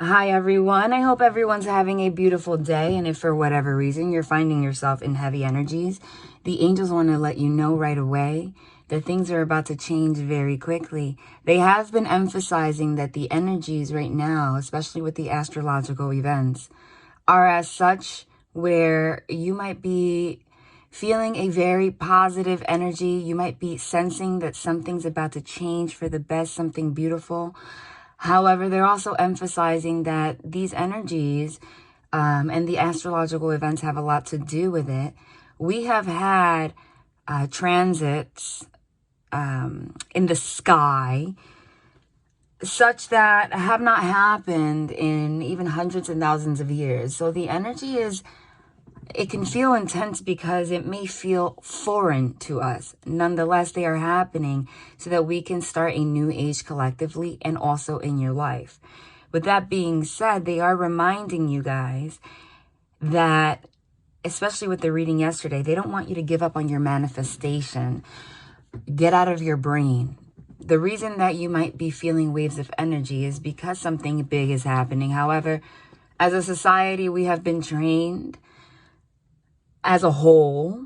Hi everyone, I hope everyone's having a beautiful day, and if for whatever reason you're finding yourself in heavy energies, the angels want to let you know right away that things are about to change very quickly. They have been emphasizing that the energies right now, especially with the astrological events, are as such where you might be feeling a very positive energy. You might be sensing that something's about to change for the best, something beautiful. However, they're also emphasizing that these energies and the astrological events have a lot to do with it. We have had transits in the sky such that have not happened in even hundreds and thousands of years. So the energy is, it can feel intense because it may feel foreign to us. Nonetheless, they are happening so that we can start a new age collectively and also in your life. With that being said, they are reminding you guys that, especially with the reading yesterday, they don't want you to give up on your manifestation. Get out of your brain. The reason that you might be feeling waves of energy is because something big is happening. However, as a society, we have been trained as a whole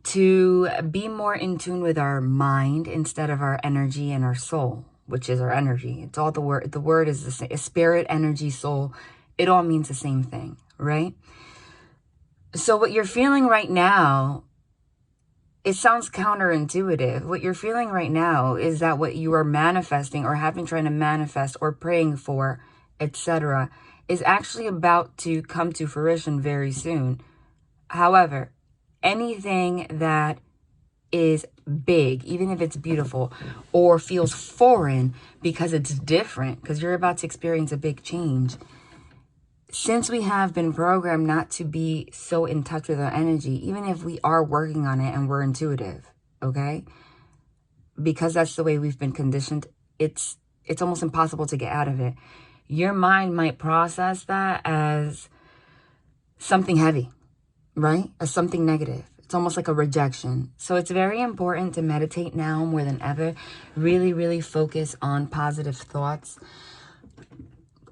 to be more in tune with our mind instead of our energy and our soul, which is our energy. It's all the word. The word is the same. Spirit, energy, soul. It all means the same thing, right? So what you're feeling right now, it sounds counterintuitive. What you're feeling right now is that what you are manifesting or have been trying to manifest or praying for, etc., is actually about to come to fruition very soon. However, anything that is big, even if it's beautiful or feels foreign because it's different, because you're about to experience a big change, since we have been programmed not to be so in touch with our energy, even if we are working on it and we're intuitive, okay? Because that's the way we've been conditioned, it's almost impossible to get out of it. Your mind might process that as something heavy, right? As something negative. It's almost like a rejection. So it's very important to meditate now more than ever. Really, really focus on positive thoughts.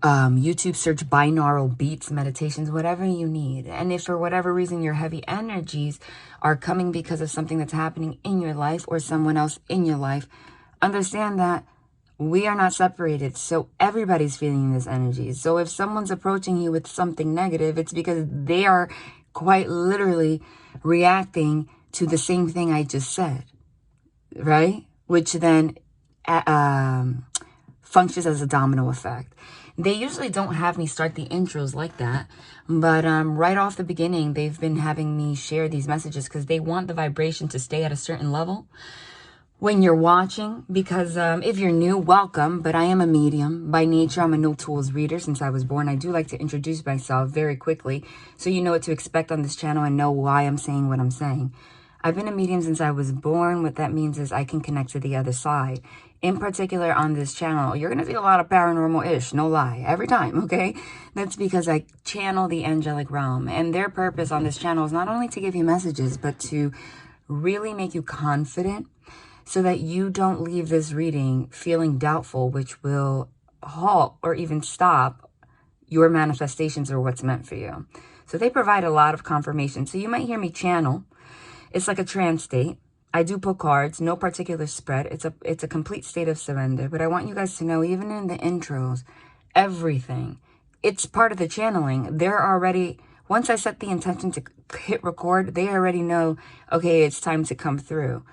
YouTube search binaural beats, meditations, whatever you need. And if for whatever reason your heavy energies are coming because of something that's happening in your life or someone else in your life, understand that we are not separated. So everybody's feeling this energy. So if someone's approaching you with something negative, it's because they are quite literally reacting to the same thing I just said, right? Which then functions as a domino effect. They usually don't have me start the intros like that, but right off the beginning, they've been having me share these messages because they want the vibration to stay at a certain level when you're watching, because if you're new, welcome, but I am a medium. By nature, I'm a no tools reader since I was born. I do like to introduce myself very quickly so you know what to expect on this channel and know why I'm saying what I'm saying. I've been a medium since I was born. What that means is I can connect to the other side. In particular, on this channel, you're going to feel a lot of paranormal-ish, no lie, every time, okay? That's because I channel the angelic realm, and their purpose on this channel is not only to give you messages, but to really make you confident so that you don't leave this reading feeling doubtful, which will halt or even stop your manifestations or what's meant for you. So they provide a lot of confirmation. So you might hear me channel. It's like a trance state. I do pull cards, no particular spread. It's a complete state of surrender. But I want you guys to know, even in the intros, everything, it's part of the channeling. They're already, once I set the intention to hit record, they already know, okay, it's time to come through.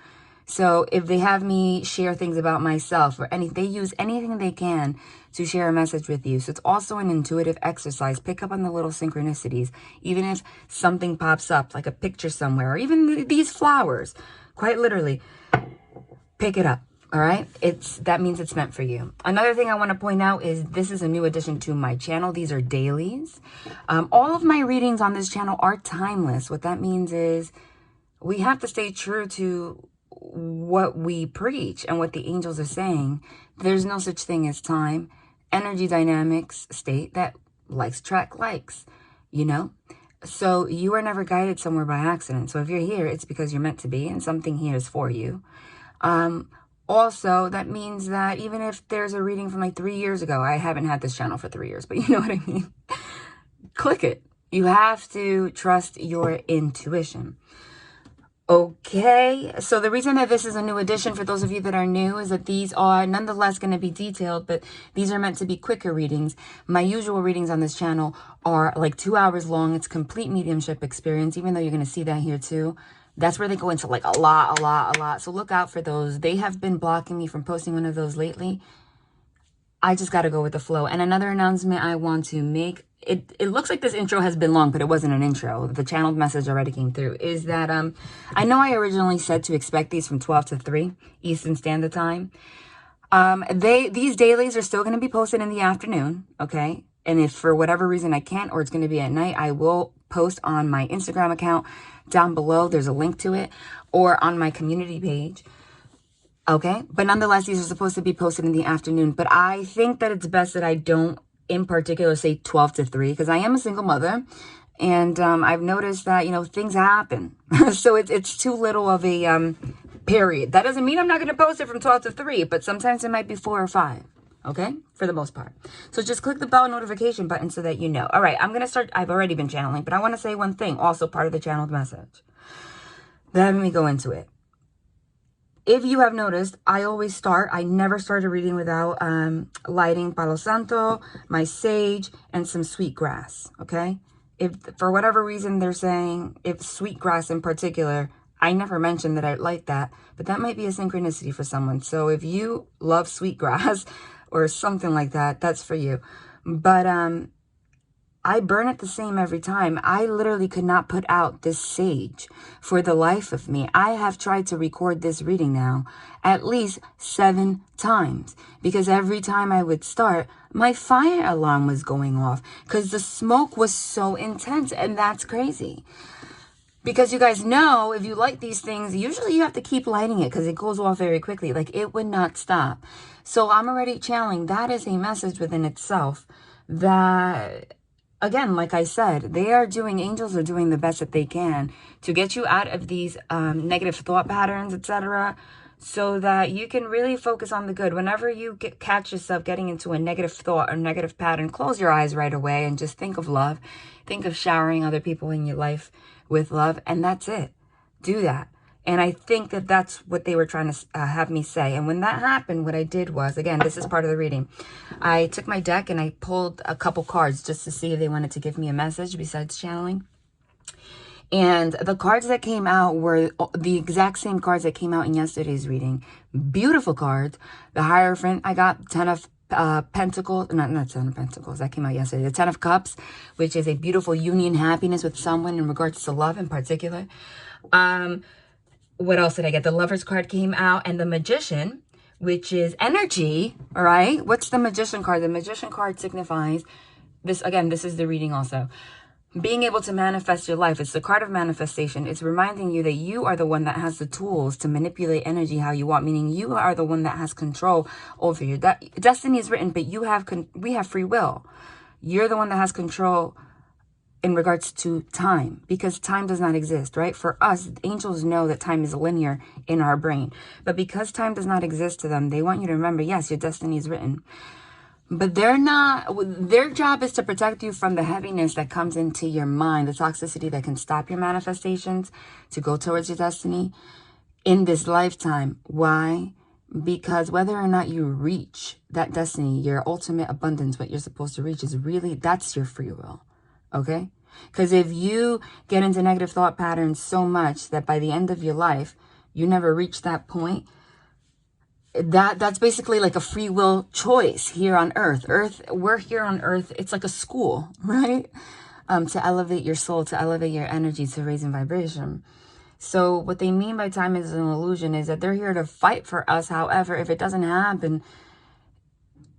So if they have me share things about myself or they use anything they can to share a message with you. So it's also an intuitive exercise. Pick up on the little synchronicities. Even if something pops up, like a picture somewhere, or even these flowers, quite literally, pick it up. All right. That means it's meant for you. Another thing I want to point out is this is a new addition to my channel. These are dailies. All of my readings on this channel are timeless. What that means is we have to stay true to what we preach and what the angels are saying. There's no such thing as time. Energy dynamics state that likes attract likes, you know? So you are never guided somewhere by accident. So if you're here, it's because you're meant to be, and something here is for you. Also, that means that even if there's a reading from like 3 years ago, I haven't had this channel for 3 years, but you know what I mean? Click it. You have to trust your intuition. Okay, so the reason that this is a new edition for those of you that are new is that these are nonetheless going to be detailed, but these are meant to be quicker readings. My usual readings on this channel are like 2 hours long. It's complete mediumship experience, even though you're going to see that here too. That's where they go into like a lot. So look out for those. They have been blocking me from posting one of those lately. I just got to go with the flow. And another announcement I want to make, it looks like this intro has been long, but it wasn't an intro. The channeled message already came through, is that I know I originally said to expect these from 12 to 3 Eastern Standard Time. These dailies are still going to be posted in the afternoon, okay? And if for whatever reason I can't, or it's going to be at night, I will post on my Instagram account down below. There's a link to it, or on my community page. Okay, but nonetheless, these are supposed to be posted in the afternoon. But I think that it's best that I don't, in particular, say 12 to 3, because I am a single mother. And I've noticed that, you know, things happen. So it's too little of a period. That doesn't mean I'm not going to post it from 12 to 3, but sometimes it might be 4 or 5. Okay, for the most part. So just click the bell notification button so that you know. All right, I'm going to start. I've already been channeling, but I want to say one thing, also part of the channeled message. Let me go into it. If you have noticed, I always start, I never start a reading without lighting Palo Santo, my sage, and some sweetgrass, okay? If for whatever reason they're saying, if sweetgrass in particular, I never mentioned that I like that, but that might be a synchronicity for someone. So if you love sweetgrass or something like that, that's for you. But I burn it the same every time. I literally could not put out this sage for the life of me. I have tried to record this reading now at least 7 times, because every time I would start, my fire alarm was going off because the smoke was so intense, and that's crazy. Because you guys know, if you light these things, usually you have to keep lighting it because it goes off very quickly. Like, it would not stop. So I'm already channeling. That is a message within itself that... Again, like I said, angels are doing the best that they can to get you out of these negative thought patterns, etc., so that you can really focus on the good. Whenever you catch yourself getting into a negative thought or negative pattern, close your eyes right away and just think of love. Think of showering other people in your life with love, and that's it. Do that. And I think that that's what they were trying to have me say. And when that happened, what I did was, again, this is part of the reading. I took my deck and I pulled a couple cards just to see if they wanted to give me a message besides channeling. And the cards that came out were the exact same cards that came out in yesterday's reading. Beautiful cards. The Hierophant, I got 10 of Pentacles, not 10 of Pentacles, that came out yesterday. The 10 of Cups, which is a beautiful union, happiness with someone in regards to love in particular. What else did I get? The Lover's card came out, and the Magician, which is energy, all right? What's the Magician card? The Magician card signifies this. Again, this is the reading also. Being able to manifest your life. It's the card of manifestation. It's reminding you that you are the one that has the tools to manipulate energy how you want, meaning you are the one that has control over your destiny is written, but we have free will. You're the one that has control in regards to time, because time does not exist, right? For us, angels know that time is linear in our brain, but because time does not exist to them, they want you to remember, yes, your destiny is written, but their job is to protect you from the heaviness that comes into your mind, the toxicity that can stop your manifestations to go towards your destiny in this lifetime. Why? Because whether or not you reach that destiny, your ultimate abundance, what you're supposed to reach, is really, that's your free will. Okay? Because if you get into negative thought patterns so much that by the end of your life, you never reach that point, that's basically like a free will choice here on earth. We're here on earth. It's like a school, right? To elevate your soul, to elevate your energy, to raise in vibration. So what they mean by time is an illusion is that they're here to fight for us. However, if it doesn't happen,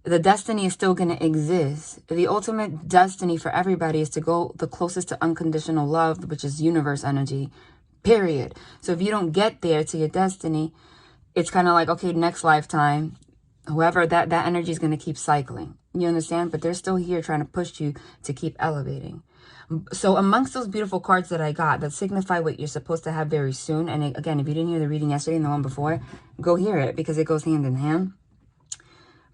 the destiny is still going to exist. The ultimate destiny for everybody is to go the closest to unconditional love, which is universe energy, period. So if you don't get there to your destiny, it's kind of like, okay, next lifetime, whoever, that energy is going to keep cycling. You understand? But they're still here trying to push you to keep elevating. So amongst those beautiful cards that I got that signify what you're supposed to have very soon, and again, if you didn't hear the reading yesterday and the one before, go hear it because it goes hand in hand.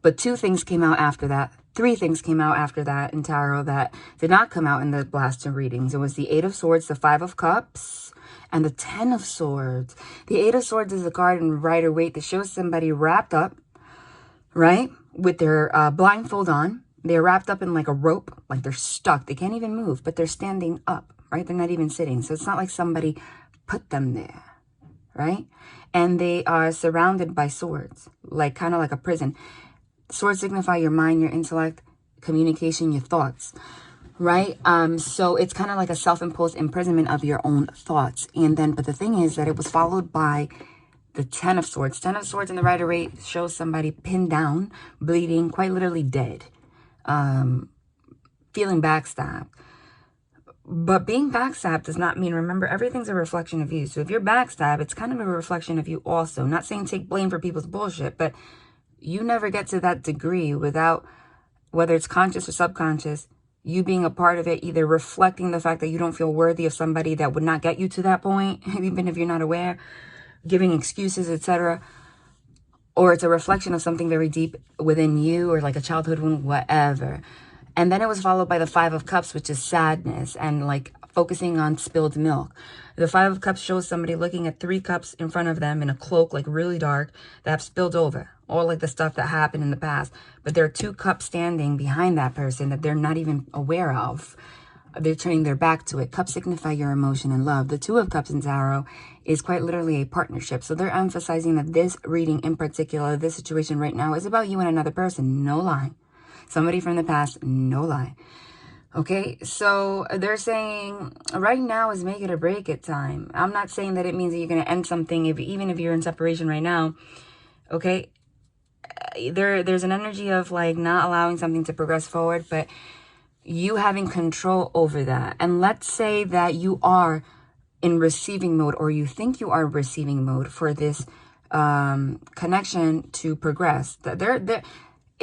But 2 things came out after that. 3 things came out after that in tarot that did not come out in the last 2 readings. It was the 8 of Swords, the 5 of Cups, and the 10 of Swords. The 8 of Swords is a card in Rider-Waite that shows somebody wrapped up, right, with their blindfold on. They're wrapped up in like a rope, like they're stuck. They can't even move, but they're standing up, right? They're not even sitting. So it's not like somebody put them there, right? And they are surrounded by swords, like kind of like a prison. Swords signify your mind, your intellect, communication, your thoughts, right? So it's kind of like a self-imposed imprisonment of your own thoughts. And then, but the thing is that it was followed by the 10 of Swords. 10 of Swords in the Rider-Waite shows somebody pinned down, bleeding, quite literally dead. Feeling backstabbed. But being backstabbed does not mean, remember, everything's a reflection of you. So if you're backstabbed, it's kind of a reflection of you also. Not saying take blame for people's bullshit, but you never get to that degree without, whether it's conscious or subconscious, you being a part of it, either reflecting the fact that you don't feel worthy of somebody that would not get you to that point, even if you're not aware, giving excuses, etc. Or it's a reflection of something very deep within you, or like a childhood wound, whatever. And then it was followed by the 5 of Cups, which is sadness and like focusing on spilled milk. The 5 of Cups shows somebody looking at 3 cups in front of them in a cloak, like really dark, that have spilled over. All like the stuff that happened in the past. But there are 2 cups standing behind that person that they're not even aware of. They're turning their back to it. Cups signify your emotion and love. The 2 of Cups in tarot is quite literally a partnership. So they're emphasizing that this reading in particular, this situation right now, is about you and another person. No lie. Somebody from the past. No lie. Okay, so they're saying right now is make it or break it time. I'm not saying that it means that you're going to end something, even if you're in separation right now. Okay, there's an energy of like not allowing something to progress forward, but you having control over that. And let's say that you are in receiving mode, or you think you are receiving mode for this connection to progress.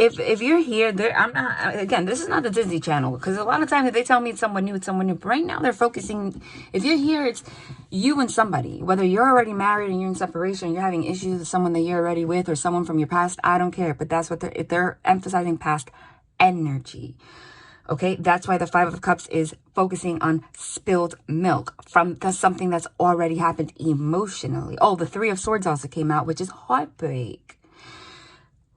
If you're here, I'm not, again, this is not the Disney Channel, because a lot of times if they tell me it's someone new, it's someone new. But right now they're focusing, if you're here, it's you and somebody, whether you're already married and you're in separation, you're having issues with someone that you're already with, or someone from your past, I don't care. But that's what they're emphasizing, past energy. Okay, that's why the 5 of Cups is focusing on spilled milk from something that's already happened emotionally. Oh, the 3 of Swords also came out, which is heartbreak.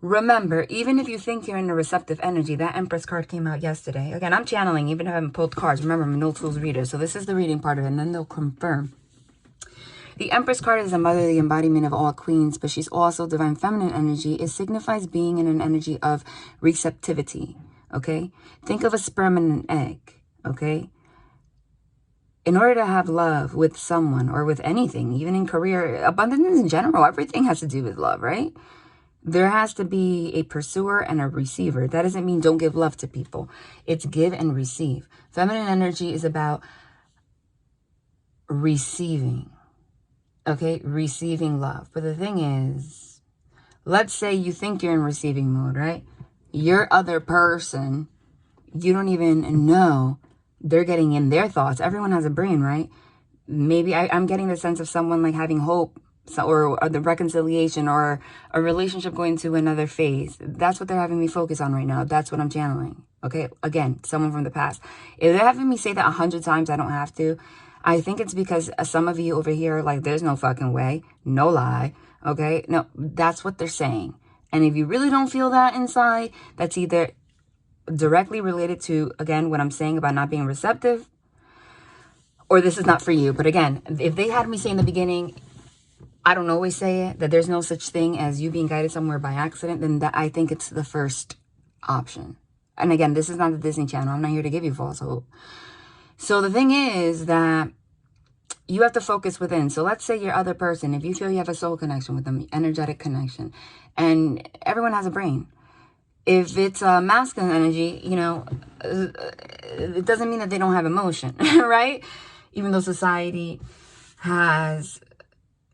Remember, even if you think you're in a receptive energy, that Empress card came out yesterday. Again, I'm channeling, even if I haven't pulled cards. Remember, I'm a no tools reader, so this is the reading part of it, and then they'll confirm. The Empress card is the mother, the embodiment of all queens, but she's also divine feminine energy. It signifies being in an energy of receptivity. Okay, think of a sperm and an egg. Okay, in order to have love with someone or with anything, even in career, abundance in general, everything has to do with love, right? There has to be a pursuer and a receiver. That doesn't mean don't give love to people. It's give and receive. Feminine energy is about receiving. Okay, receiving love. But the thing is, let's say you think you're in receiving mode, right? Your other person, you don't even know they're getting in their thoughts. Everyone has a brain, right? Maybe I'm getting the sense of someone like having hope, or the reconciliation, or a relationship going to another phase. That's what they're having me focus on right now. That's what I'm channeling. Okay, again, someone from the past. If they're having me say that 100 times, I don't have to. I think it's because some of you over here are like, there's no fucking way. No lie. Okay, no, that's what they're saying. And if you really don't feel that inside, that's either directly related to, again, what I'm saying about not being receptive, or this is not for you. But again, if they had me say in the beginning, I don't always say it, that there's no such thing as you being guided somewhere by accident, then that, I think it's the first option. And again, this is not the Disney Channel. I'm not here to give you false hope. So the thing is that you have to focus within. So let's say your other person, if you feel you have a soul connection with them, energetic connection, and everyone has a brain. If it's a masculine energy, you know, it doesn't mean that they don't have emotion, right? Even though society has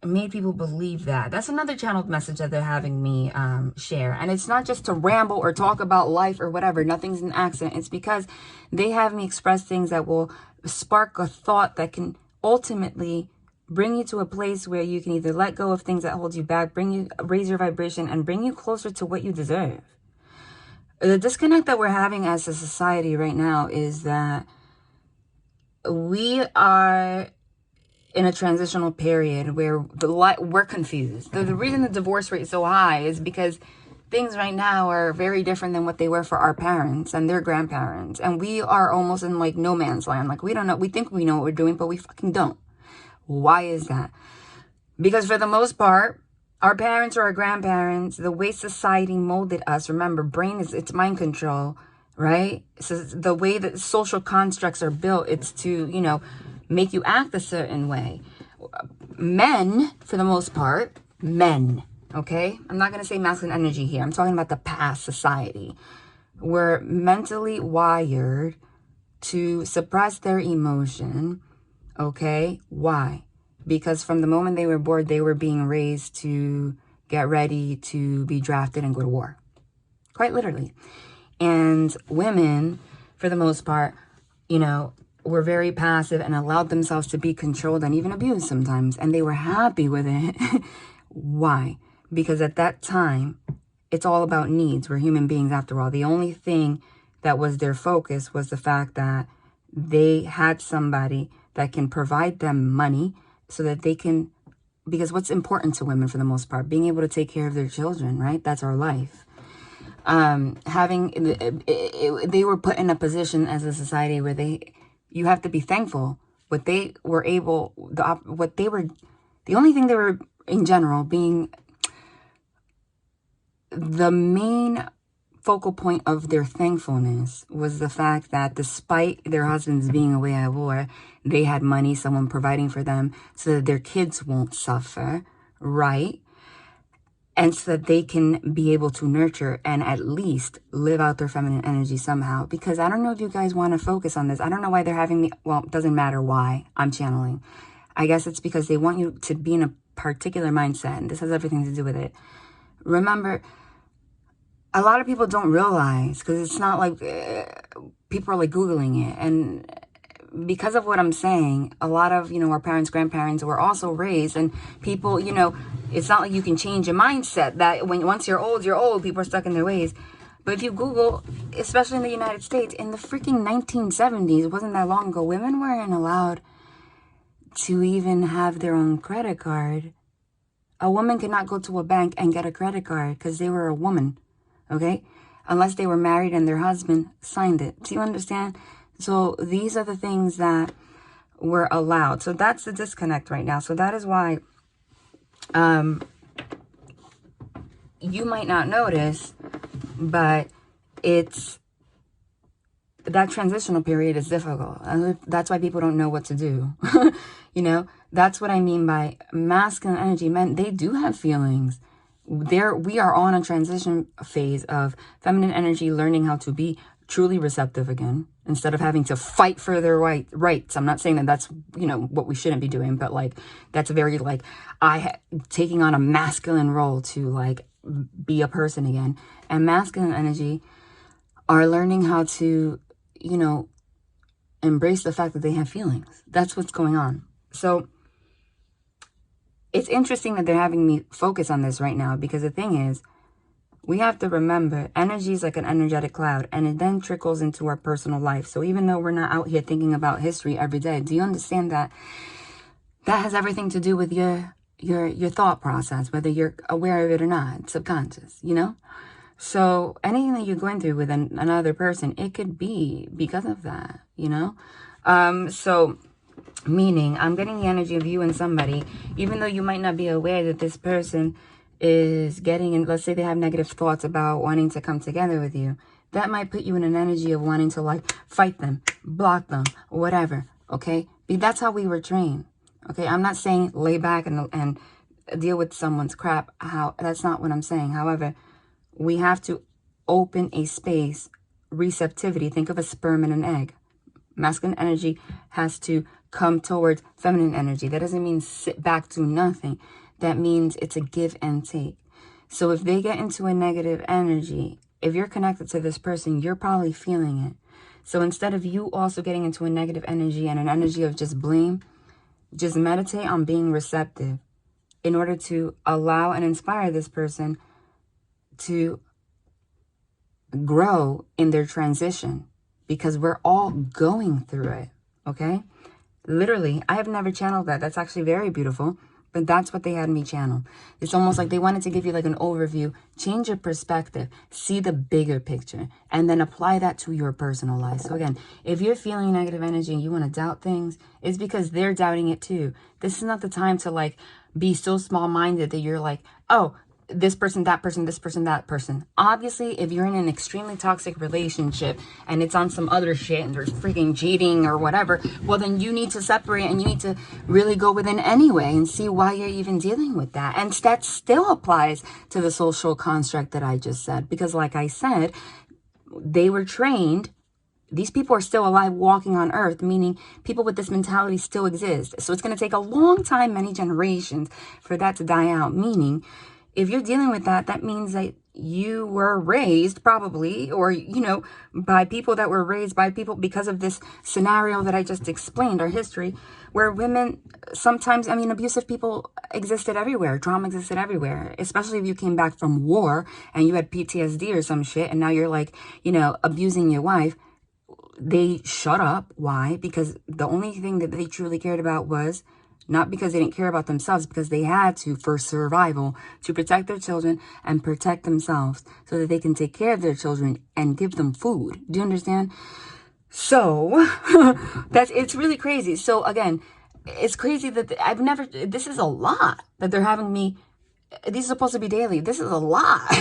made people believe that. That's another channeled message that they're having me share. And it's not just to ramble or talk about life or whatever. Nothing's an accident. It's because they have me express things that will spark a thought that can ultimately bring you to a place where you can either let go of things that hold you back, raise your vibration, and bring you closer to what you deserve. The disconnect that we're having as a society right now is that we are in a transitional period where we're confused. The reason the divorce rate is so high is because things right now are very different than what they were for our parents and their grandparents. And we are almost in like no man's land. Like we don't know, we think we know what we're doing, but we fucking don't. Why is that? Because for the most part, our parents or our grandparents, the way society molded us, remember, brain it's mind control, right? So the way that social constructs are built, it's to, you know, make you act a certain way. Men, for the most part, men, okay? I'm not going to say masculine energy here. I'm talking about the past society. Were mentally wired to suppress their emotion, okay? Why? Because from the moment they were born, they were being raised to get ready to be drafted and go to war. Quite literally. And women, for the most part, you know, were very passive and allowed themselves to be controlled and even abused sometimes. And they were happy with it. Why? Because at that time, it's all about needs. We're human beings after all. The only thing that was their focus was the fact that they had somebody that can provide them money so that they can, because what's important to women for the most part, being able to take care of their children, right? That's our life. They were put in a position as a society where you have to be thankful what they were able, the only thing they were in general being the main focal point of their thankfulness was the fact that despite their husbands being away at war, they had money, someone providing for them so that their kids won't suffer, right? And so that they can be able to nurture and at least live out their feminine energy somehow. Because I don't know if you guys want to focus on this. I don't know why they're having me. Well, it doesn't matter why I'm channeling. I guess it's because they want you to be in a particular mindset. And this has everything to do with it. Remember, a lot of people don't realize, because it's not like people are like Googling it. And because of what I'm saying, a lot of, you know, our parents, grandparents were also raised, and people, you know, it's not like you can change your mindset that once you're old, people are stuck in their ways. But if you Google, especially in the United States, in the freaking 1970s, it wasn't that long ago, women weren't allowed to even have their own credit card. A woman could not go to a bank and get a credit card because they were a woman, okay? Unless they were married and their husband signed it. Do you understand? So these are the things that were allowed. So that's the disconnect right now. So that is why you might not notice, but it's that transitional period is difficult. And that's why people don't know what to do. You know, that's what I mean by masculine energy. Men, they do have feelings. We are on a transition phase of feminine energy learning how to be truly receptive again, instead of having to fight for their rights. I'm not saying that that's, you know, what we shouldn't be doing, but like, that's very like, taking on a masculine role to like be a person again. And masculine energy are learning how to, you know, embrace the fact that they have feelings. That's what's going on. So it's interesting that they're having me focus on this right now, because the thing is, we have to remember, energy is like an energetic cloud, and it then trickles into our personal life. So even though we're not out here thinking about history every day, do you understand that that has everything to do with your thought process, whether you're aware of it or not, subconscious, you know? So anything that you're going through with another person, it could be because of that, you know? So meaning, I'm getting the energy of you and somebody, even though you might not be aware that this person is getting in, let's say they have negative thoughts about wanting to come together with you, that might put you in an energy of wanting to like fight them, block them, whatever, okay? That's how we were trained, okay? I'm not saying lay back and deal with someone's crap. That's not what I'm saying. However, we have to open a space, receptivity. Think of a sperm and an egg. Masculine energy has to come towards feminine energy. That doesn't mean sit back, do nothing. That means it's a give and take. So if they get into a negative energy, if you're connected to this person, you're probably feeling it. So instead of you also getting into a negative energy and an energy of just blame, just meditate on being receptive in order to allow and inspire this person to grow in their transition, because we're all going through it, okay? Literally, I have never channeled that. That's actually very beautiful, but that's what they had me channel. It's almost like they wanted to give you like an overview, change your perspective, see the bigger picture, and then apply that to your personal life. So again, if you're feeling negative energy and you want to doubt things, it's because they're doubting it too. This is not the time to like be so small-minded that you're like, oh, this person, that person, this person, that person. Obviously, if you're in an extremely toxic relationship and it's on some other shit and there's freaking cheating or whatever, well, then you need to separate and you need to really go within anyway and see why you're even dealing with that. And that still applies to the social construct that I just said. Because like I said, they were trained. These people are still alive, walking on earth, meaning people with this mentality still exist. So it's going to take a long time, many generations, for that to die out, meaning if you're dealing with that, that means that you were raised probably, or, you know, by people that were raised by people because of this scenario that I just explained, our history, where women sometimes, I mean, abusive people existed everywhere. Trauma existed everywhere, especially if you came back from war and you had PTSD or some shit. And now you're like, you know, abusing your wife. They shut up. Why? Because the only thing that they truly cared about was not because they didn't care about themselves, because they had to, for survival, to protect their children and protect themselves so that they can take care of their children and give them food. Do you understand? So it's really crazy. So again, it's crazy that this is a lot that they're having me. These are supposed to be daily. This is a lot.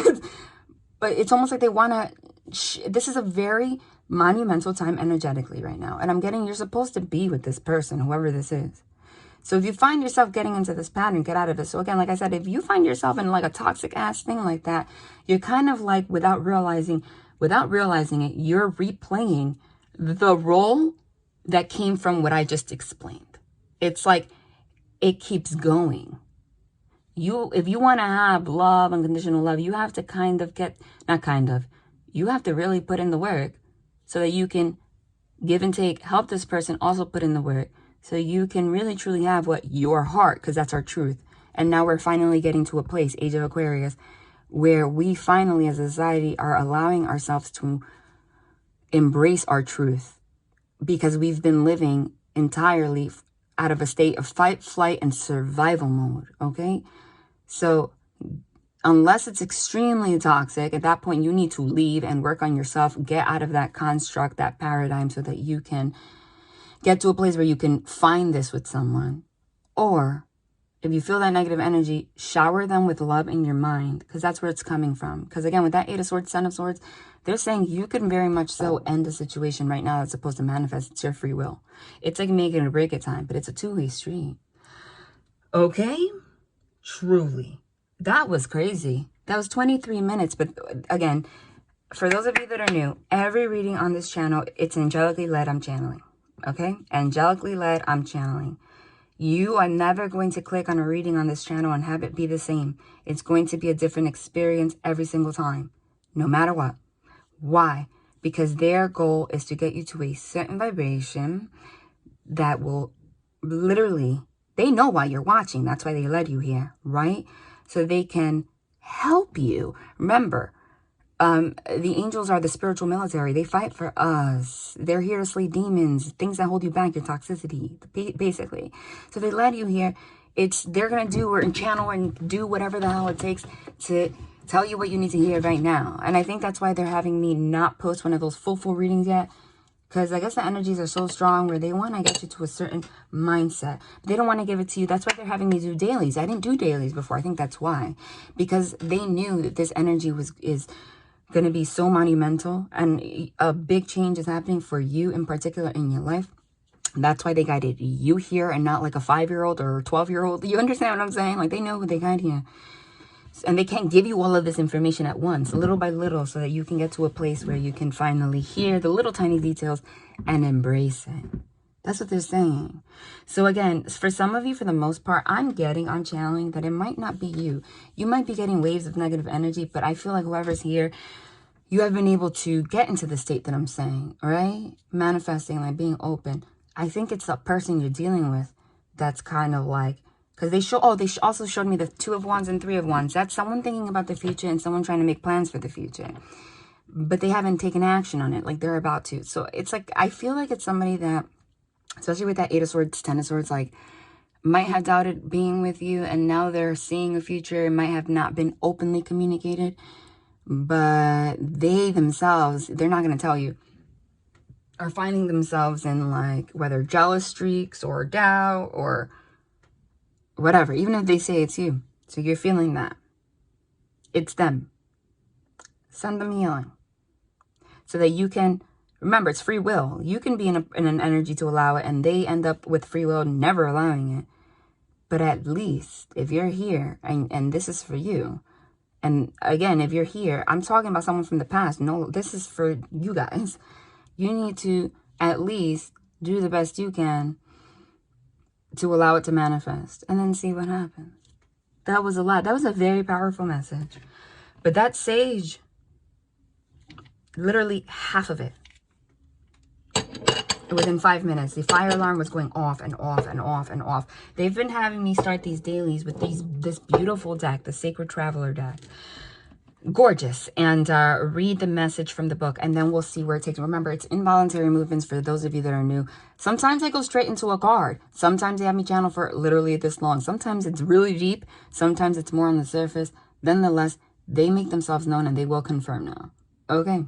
But it's almost like they want to, this is a very monumental time energetically right now. And I'm getting, you're supposed to be with this person, whoever this is. So if you find yourself getting into this pattern, get out of it. So again, like I said, if you find yourself in like a toxic ass thing like that, you're kind of like, without realizing it, you're replaying the role that came from what I just explained. It's like, it keeps going. If you want to have love, unconditional love, you have to you have to really put in the work so that you can give and take, help this person also put in the work. So you can really truly have what your heart, because that's our truth. And now we're finally getting to a place, Age of Aquarius, where we finally as a society are allowing ourselves to embrace our truth, because we've been living entirely out of a state of fight, flight, and survival mode, okay? So unless it's extremely toxic, at that point you need to leave and work on yourself, get out of that construct, that paradigm, so that you can get to a place where you can find this with someone. Or if you feel that negative energy, shower them with love in your mind, because that's where it's coming from. Because again, with that 8 of Swords, 10 of Swords, they're saying you can very much so end a situation right now that's supposed to manifest. It's your free will. It's like make it or break it time, but it's a two-way street. Okay? Truly. That was crazy. That was 23 minutes. But again, for those of you that are new, every reading on this channel, it's angelically led, I'm channeling. Okay? Angelically led, I'm channeling. You are never going to click on a reading on this channel and have it be the same. It's going to be a different experience every single time, no matter what. Why? Because their goal is to get you to a certain vibration that will literally, they know why you're watching. That's why they led you here, right? So they can help you. Remember, the angels are the spiritual military. They fight for us. They're here to slay demons, things that hold you back, your toxicity, basically. So they led you here. They're going to do and channel and do whatever the hell it takes to tell you what you need to hear right now. And I think that's why they're having me not post one of those full readings yet. Because I guess the energies are so strong where they want to get you to a certain mindset. But they don't want to give it to you. That's why they're having me do dailies. I didn't do dailies before. I think that's why. Because they knew that this energy is going to be so monumental, and a big change is happening for you in particular in your life. That's why they guided you here and not like a 5-year-old or a 12-year-old. You understand what I'm saying? Like, they know who they guide here. And they can't give you all of this information at once, little by little, so that you can get to a place where you can finally hear the little tiny details and embrace it. That's what they're saying. So again, for some of you, for the most part, I'm channeling that it might not be you. You might be getting waves of negative energy, but I feel like whoever's here, you have been able to get into the state that I'm saying, all right? Manifesting, like being open. I think it's the person you're dealing with that's kind of like, because they also showed me the 2 of Wands and 3 of Wands. That's someone thinking about the future and someone trying to make plans for the future. But they haven't taken action on it like they're about to. So it's like, I feel like it's somebody that, especially with that 8 of Swords, 10 of Swords, like might have doubted being with you. And now they're seeing a future. It might have not been openly communicated. But they themselves, they're not going to tell you, are finding themselves in like whether jealous streaks or doubt or whatever, even if they say it's you. So you're feeling that. It's them. Send them healing. So that you can, remember, it's free will. You can be in an energy to allow it, and they end up with free will never allowing it. But at least, if you're here, and this is for you, and again, if you're here, I'm talking about someone from the past. No, this is for you guys. You need to at least do the best you can to allow it to manifest, and then see what happens. That was a lot. That was a very powerful message. But that sage, literally half of it, within 5 minutes, the fire alarm was going off and off and off and off. They've been having me start these dailies with this beautiful deck, the Sacred Traveler deck. Gorgeous. And read the message from the book, and then we'll see where it takes. Remember, it's involuntary movements for those of you that are new. Sometimes I go straight into a card. Sometimes they have me channel for literally this long. Sometimes it's really deep. Sometimes it's more on the surface. Nonetheless, they make themselves known, and they will confirm now. Okay.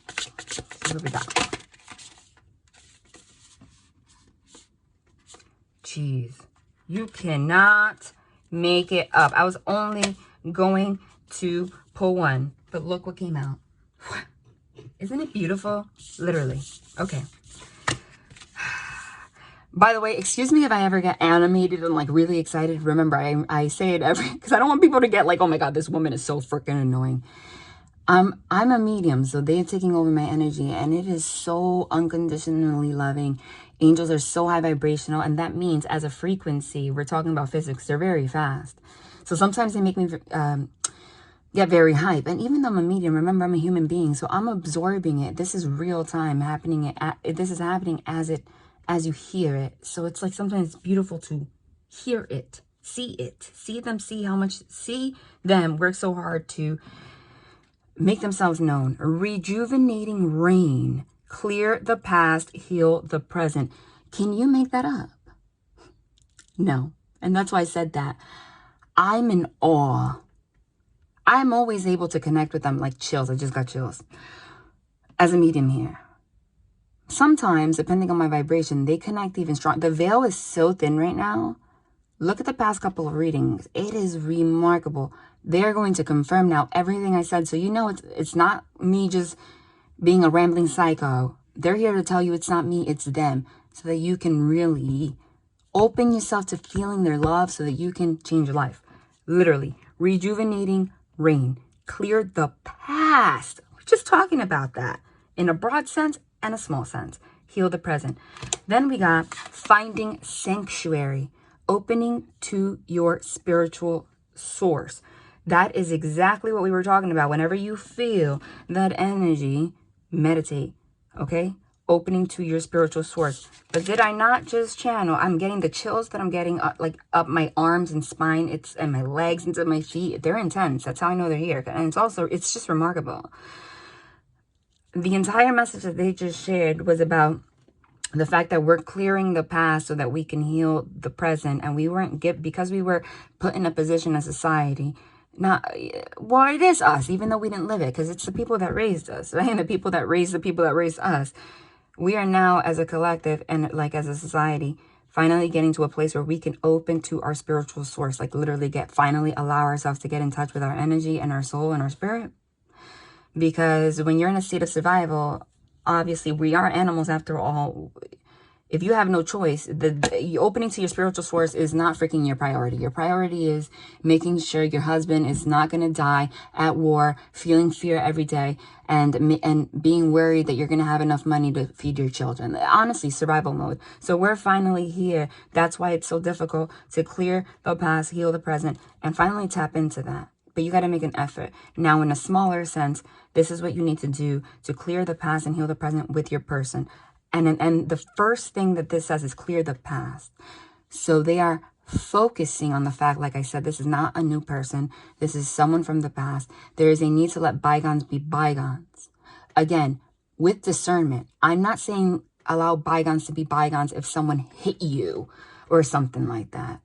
What do we got? Jeez. You cannot make it up. I was only going to pull one, but look what came out. Isn't it beautiful? Literally. Okay. By the way, excuse me if I ever get animated and like really excited. Remember, I say it every, because I don't want people to get like, oh my God, this woman is so freaking annoying. I'm a medium, so they're taking over my energy, and it is so unconditionally loving. Angels are so high vibrational, and that means as a frequency, we're talking about physics, they're very fast. So sometimes they make me get very hype. And even though I'm a medium, remember, I'm a human being, so I'm absorbing it. This is real time happening. This is happening as you hear it. So it's like sometimes it's beautiful to hear it, see them, see them work so hard to make themselves known. Rejuvenating rain. Clear the past, heal the present. Can you make that up? No. And that's why I said that. I'm in awe. I'm always able to connect with them like chills. I just got chills. As a medium here. Sometimes, depending on my vibration, they connect even strong. The veil is so thin right now. Look at the past couple of readings. It is remarkable. They're going to confirm now everything I said. So you know it's not me just being a rambling psycho. They're here to tell you it's not me, it's them. So that you can really open yourself to feeling their love so that you can change your life. Literally. Rejuvenating rain. Clear the past. We're just talking about that. In a broad sense and a small sense. Heal the present. Then we got finding sanctuary. Opening to your spiritual source. That is exactly what we were talking about. Whenever you feel that energy, meditate, okay? Opening to your spiritual source. But did I not just channel? I'm getting the chills that I'm getting up my arms and spine, and my legs into my feet. They're intense. That's how I know they're here. And it's just remarkable. The entire message that they just shared was about the fact that we're clearing the past so that we can heal the present. And we weren't because we were put in a position as society. Well, it is us, even though we didn't live it, because it's the people that raised us, right? And the people that raised us. We are now, as a collective and like as a society, finally getting to a place where we can open to our spiritual source, like literally finally allow ourselves to get in touch with our energy and our soul and our spirit. Because when you're in a state of survival, obviously we are animals after all. If you have no choice, the opening to your spiritual source is not freaking your priority. Your priority is making sure your husband is not going to die at war, feeling fear every day, and being worried that you're going to have enough money to feed your children. Honestly, survival mode. So we're finally here. That's why it's so difficult to clear the past, heal the present, and finally tap into that. But you got to make an effort. Now, in a smaller sense, this is what you need to do to clear the past and heal the present with your person. And the first thing that this says is clear the past. So they are focusing on the fact, like I said, this is not a new person. This is someone from the past. There is a need to let bygones be bygones. Again, with discernment. I'm not saying allow bygones to be bygones if someone hit you or something like that.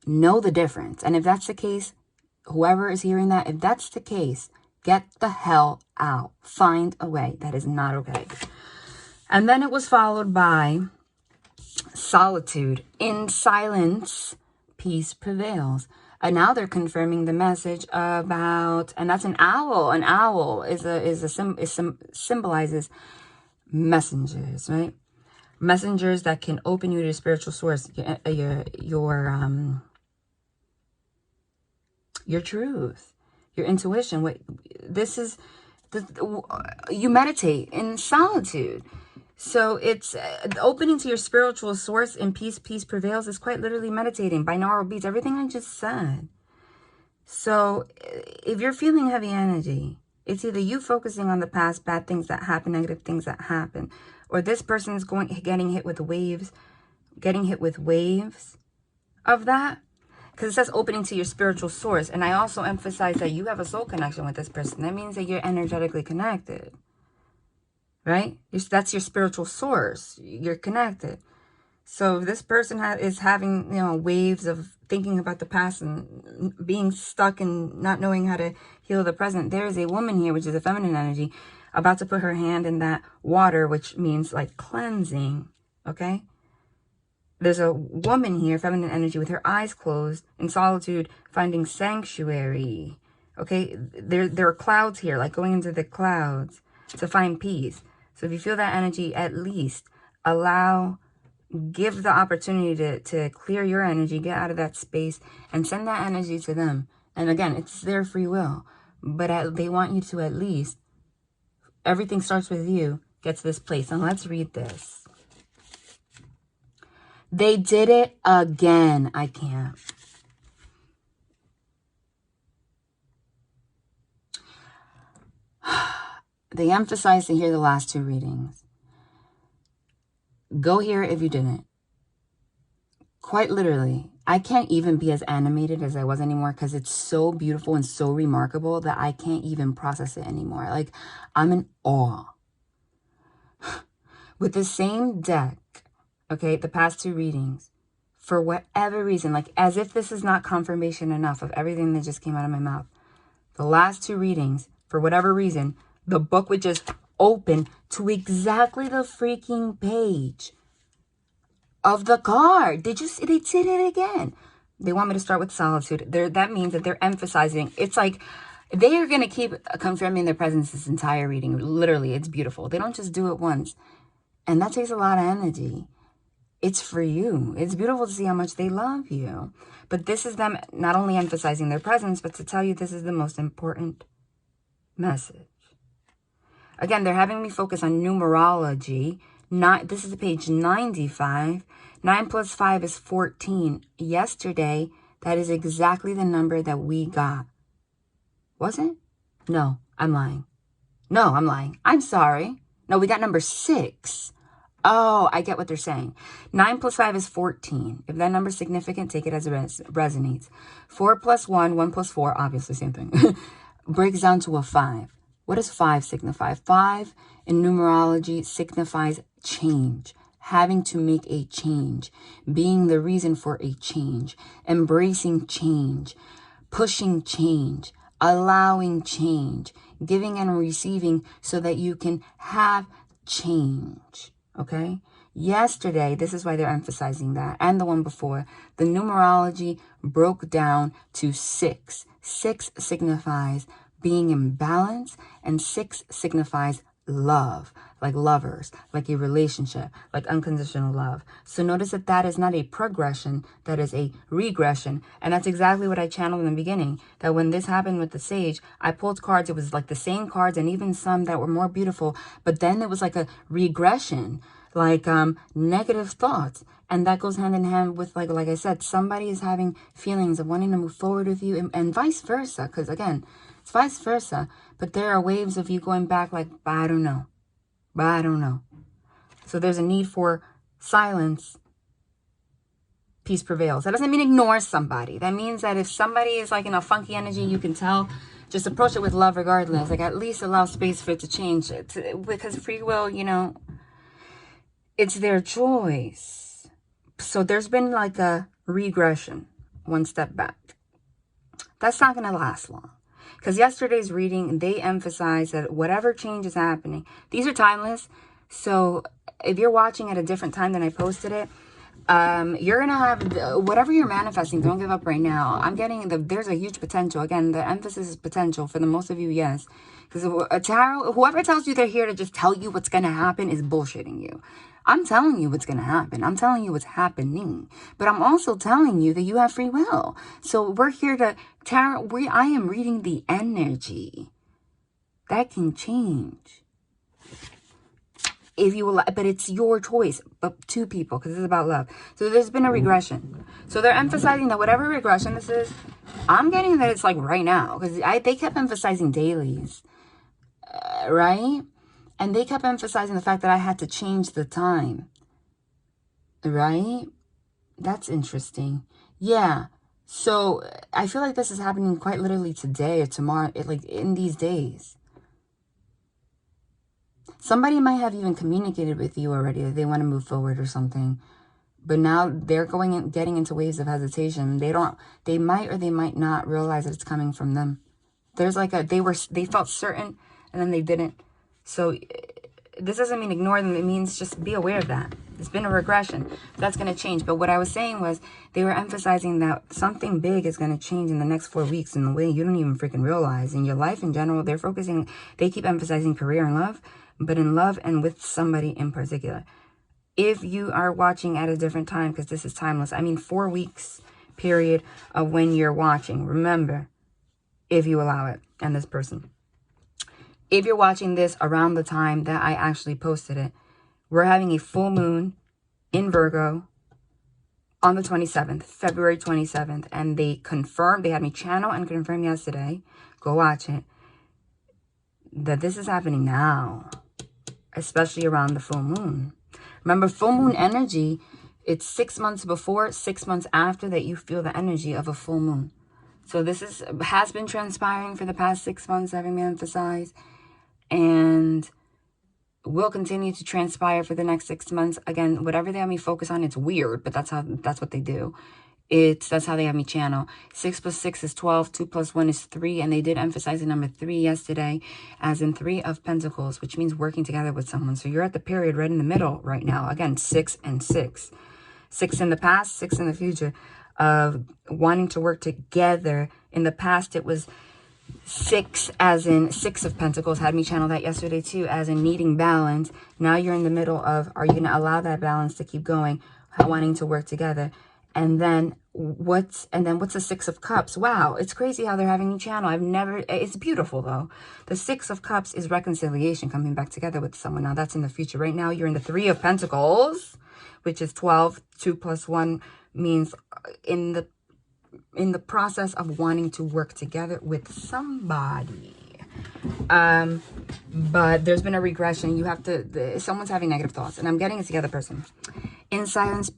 Know the difference. And if that's the case, whoever is hearing that, if that's the case, get the hell out. Find a way. That is not okay. And then it was followed by Solitude. In silence, peace prevails. And now they're confirming the message about, and that's an owl. An owl symbolizes messengers, right? Messengers that can open you to spiritual source, your truth, your intuition. What this is, you meditate in solitude. So it's opening to your spiritual source in peace. Peace prevails is quite literally meditating. Binaural beats, everything I just said. So if you're feeling heavy energy, it's either you focusing on the past, bad things that happen, negative things that happen, or this person is getting hit with waves of that. Because it says opening to your spiritual source. And I also emphasize that you have a soul connection with this person. That means that you're energetically connected. Right? That's your spiritual source. You're connected. So if this person is having, waves of thinking about the past and being stuck and not knowing how to heal the present, there is a woman here, which is a feminine energy, about to put her hand in that water, which means like cleansing. Okay? There's a woman here, feminine energy, with her eyes closed, in solitude, finding sanctuary. Okay? There are clouds here, like going into the clouds to find peace. So if you feel that energy, at least give the opportunity to clear your energy, get out of that space, and send that energy to them. And again, it's their free will. But they want you to at least, everything starts with you, get to this place. And let's read this. They did it again. I can't. They emphasize to hear the last two readings. Go hear it if you didn't. Quite literally, I can't even be as animated as I was anymore because it's so beautiful and so remarkable that I can't even process it anymore. Like, I'm in awe. With the same deck, okay, the past two readings, for whatever reason, like as if this is not confirmation enough of everything that just came out of my mouth. The last two readings, for whatever reason, the book would just open to exactly the freaking page of the card. Did you see? They did it again. They want me to start with solitude. That means that they're emphasizing. It's like they are going to keep confirming their presence this entire reading. Literally, it's beautiful. They don't just do it once. And that takes a lot of energy. It's for you. It's beautiful to see how much they love you. But this is them not only emphasizing their presence, but to tell you this is the most important message. Again, they're having me focus on numerology. This is page 95. 9 plus 5 is 14. Yesterday, that is exactly the number that we got. Was it? No, I'm lying. No, I'm lying. I'm sorry. No, we got number 6. Oh, I get what they're saying. 9 plus 5 is 14. If that number is significant, take it as it resonates. 4 plus 1, 1 plus 4, obviously same thing, breaks down to a 5. What does 5 signify? 5 in numerology signifies change, having to make a change, being the reason for a change, embracing change, pushing change, allowing change, giving and receiving so that you can have change. Okay? Yesterday, this is why they're emphasizing that, and the one before, the numerology broke down to 6. 6 signifies being in balance, and 6 signifies love. like lovers, like a relationship, like unconditional love. So notice that that is not a progression, that is a regression. And that's exactly what I channeled in the beginning, that when this happened with the sage, I pulled cards. It was like the same cards and even some that were more beautiful, but then it was like a regression, like negative thoughts. And that goes hand in hand with, like I said, somebody is having feelings of wanting to move forward with you, and vice versa. Because again, it's vice versa. But there are waves of you going back like, but I don't know. But I don't know. So there's a need for silence. Peace prevails. That doesn't mean ignore somebody. That means that if somebody is like in a funky energy, you can tell, just approach it with love regardless. Like at least allow space for it to change. Because free will, you know, it's their choice. So there's been like a regression, one step back. That's not going to last long. Because yesterday's reading, they emphasized that whatever change is happening, these are timeless. So if you're watching at a different time than I posted it, you're going to have whatever you're manifesting. Don't give up right now. I'm getting there's a huge potential. Again, the emphasis is potential for the most of you. Yes. Because a tarot, whoever tells you they're here to just tell you what's going to happen is bullshitting you. I'm telling you what's going to happen. I'm telling you what's happening. But I'm also telling you that you have free will. So we're here to tarot. I am reading the energy. That can change. If you will, but it's your choice. But two people, because this is about love. So there's been a regression. So they're emphasizing that whatever regression this is, I'm getting that it's like right now. Because they kept emphasizing dailies. Right? And they kept emphasizing the fact that I had to change the time. Right? That's interesting. Yeah. So I feel like this is happening quite literally today or tomorrow, like in these days. Somebody might have even communicated with you already that they want to move forward or something. But now they're getting into waves of hesitation. They might or they might not realize that it's coming from them. There's like they felt certain and then they didn't. So this doesn't mean ignore them. It means just be aware of that. It's been a regression. That's going to change. But what I was saying was they were emphasizing that something big is going to change in the next 4 weeks in the way you don't even freaking realize. In your life in general, they keep emphasizing career and love, but in love and with somebody in particular. If you are watching at a different time, because this is timeless, I mean 4 weeks period of when you're watching. Remember, if you allow it, and this person. If you're watching this around the time that I actually posted it, we're having a full moon in Virgo on the 27th, February 27th. And they had me channel and confirm yesterday, go watch it, that this is happening now, especially around the full moon. Remember, full moon energy, it's 6 months before, 6 months after that you feel the energy of a full moon. So this has been transpiring for the past 6 months, having me emphasize, and will continue to transpire for the next 6 months. Again, whatever they have me focus on, it's weird, but that's what they do. That's how they have me channel. 6 plus 6 is 12. 2 plus 1 is 3. And they did emphasize the number 3 yesterday, as in 3 of Pentacles, which means working together with someone. So you're at the period right in the middle right now. Again, 6 and 6. 6 in the past, 6 in the future, of wanting to work together. In the past, it was 6, as in 6 of Pentacles, had me channel that yesterday too, as in needing balance. Now you're in the middle of, are you going to allow that balance to keep going, wanting to work together? And then what's the 6 of Cups? Wow, it's crazy how they're having me channel. It's beautiful though. The 6 of Cups is reconciliation, coming back together with someone. Now that's in the future. Right now you're in the 3 of Pentacles, which is 12. 2 plus 1 means in the process of wanting to work together with somebody. But there's been a regression. Someone's having negative thoughts, and I'm getting it's the other person. In silence,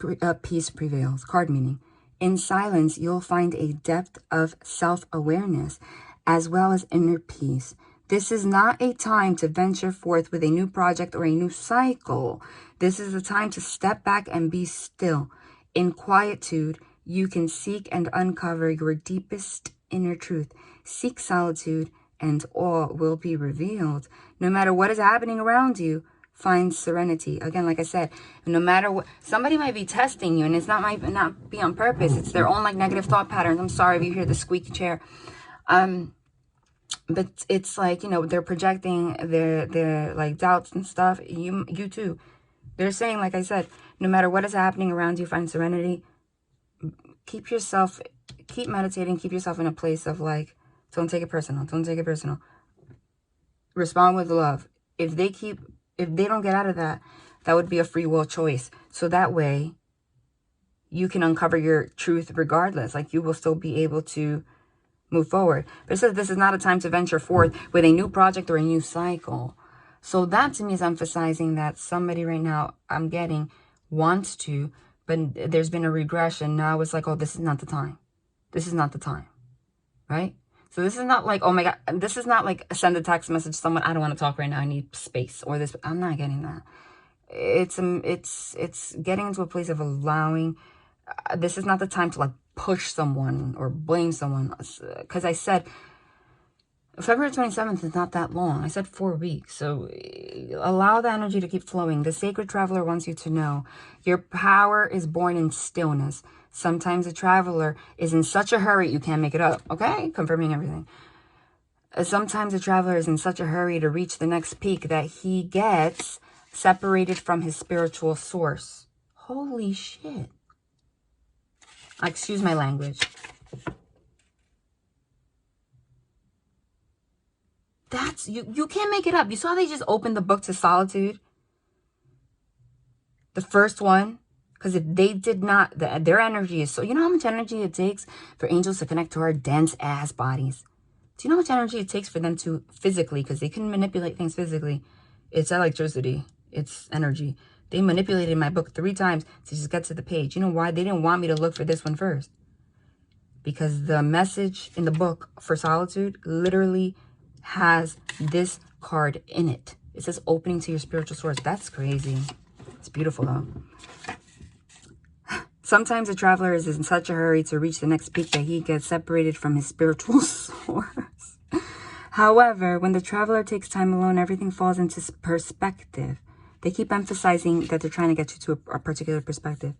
peace prevails. Card meaning. In silence, you'll find a depth of self-awareness as well as inner peace. This is not a time to venture forth with a new project or a new cycle. This is a time to step back and be still. In quietude, you can seek and uncover your deepest inner truth. Seek solitude and all will be revealed. No matter what is happening around you, find serenity. Again, like I said, no matter what, somebody might be testing you, and might not be on purpose. It's their own like negative thought patterns. I'm sorry if you hear the squeaky chair. But it's like, you know, they're projecting their like doubts and stuff. You too. They're saying, like I said, no matter what is happening around you, find serenity. Keep meditating. Keep yourself in a place of like, don't take it personal. Don't take it personal. Respond with love. If they don't get out of that, that would be a free will choice. So that way you can uncover your truth regardless. Like, you will still be able to move forward. But it says this is not a time to venture forth with a new project or a new cycle. So that to me is emphasizing that somebody right now, I'm getting, wants to, but there's been a regression. Now it's like, oh, this is not the time. This is not the time. Right? So this is not like, oh my God, this is not like send a text message to someone, I don't want to talk right now, I need space, or this. I'm not getting that. It's getting into a place of allowing, this is not the time to like push someone or blame someone. Because I said February 27th is not that long. I said 4 weeks. So allow the energy to keep flowing. The sacred traveler wants you to know your power is born in stillness. Sometimes a traveler is in such a hurry, you can't make it up. Okay? Confirming everything. Sometimes a traveler is in such a hurry to reach the next peak that he gets separated from his spiritual source. Holy shit. Excuse my language. That's, you can't make it up. You saw they just opened the book to Solitude? The first one? Because if they did not, their energy is so, you know how much energy it takes for angels to connect to our dense ass bodies? Do you know how much energy it takes for them to physically, because they can manipulate things physically? It's electricity. It's energy. They manipulated my book 3 times to just get to the page. You know why? They didn't want me to look for this one first. Because the message in the book for Solitude literally has this card in it. It says opening to your spiritual source. That's crazy. It's beautiful though. Sometimes a traveler is in such a hurry to reach the next peak that he gets separated from his spiritual source. However, when the traveler takes time alone, everything falls into perspective. They keep emphasizing that they're trying to get you to a particular perspective.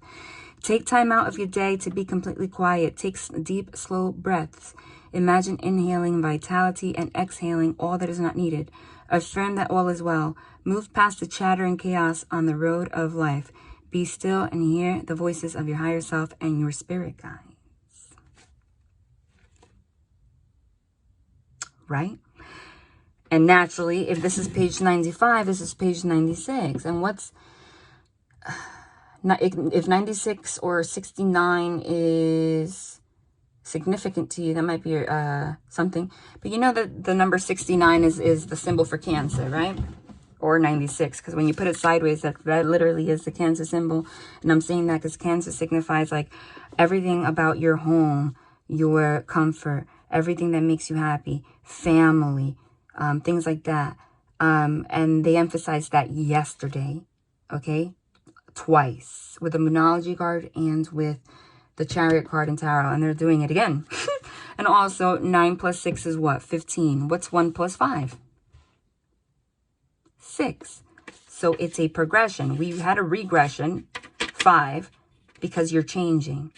Take time out of your day to be completely quiet. Take deep, slow breaths. Imagine inhaling vitality and exhaling all that is not needed. Affirm that all is well. Move past the chatter and chaos on the road of life. Be still and hear the voices of your higher self and your spirit guides. Right? And naturally, if this is page 95, this is page 96. And what's... if 96 or 69 is significant to you, that might be something. But you know that the number 69 is the symbol for Cancer, right? Or 96, because when you put it sideways, that literally is the Cancer symbol. And I'm saying that because Cancer signifies like everything about your home, your comfort, everything that makes you happy, family, things like that. And they emphasized that yesterday, okay? Twice, with the Numerology card and with the Chariot card in Tarot, and they're doing it again. And also 9 plus 6 is what? 15. What's 1 plus 5? 6. So it's a progression. We had a regression, 5, because you're changing.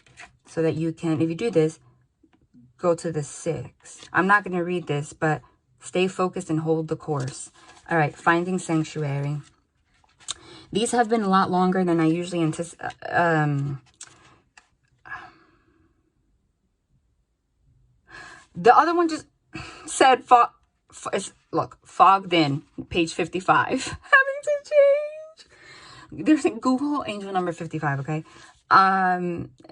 So that you can, if you do this, go to the 6. I'm not going to read this, but stay focused and hold the course. All right, finding sanctuary. These have been a lot longer than I usually anticipate. The other one just said, look, fogged in, page 55. Having to change. There's Google angel number 55, okay?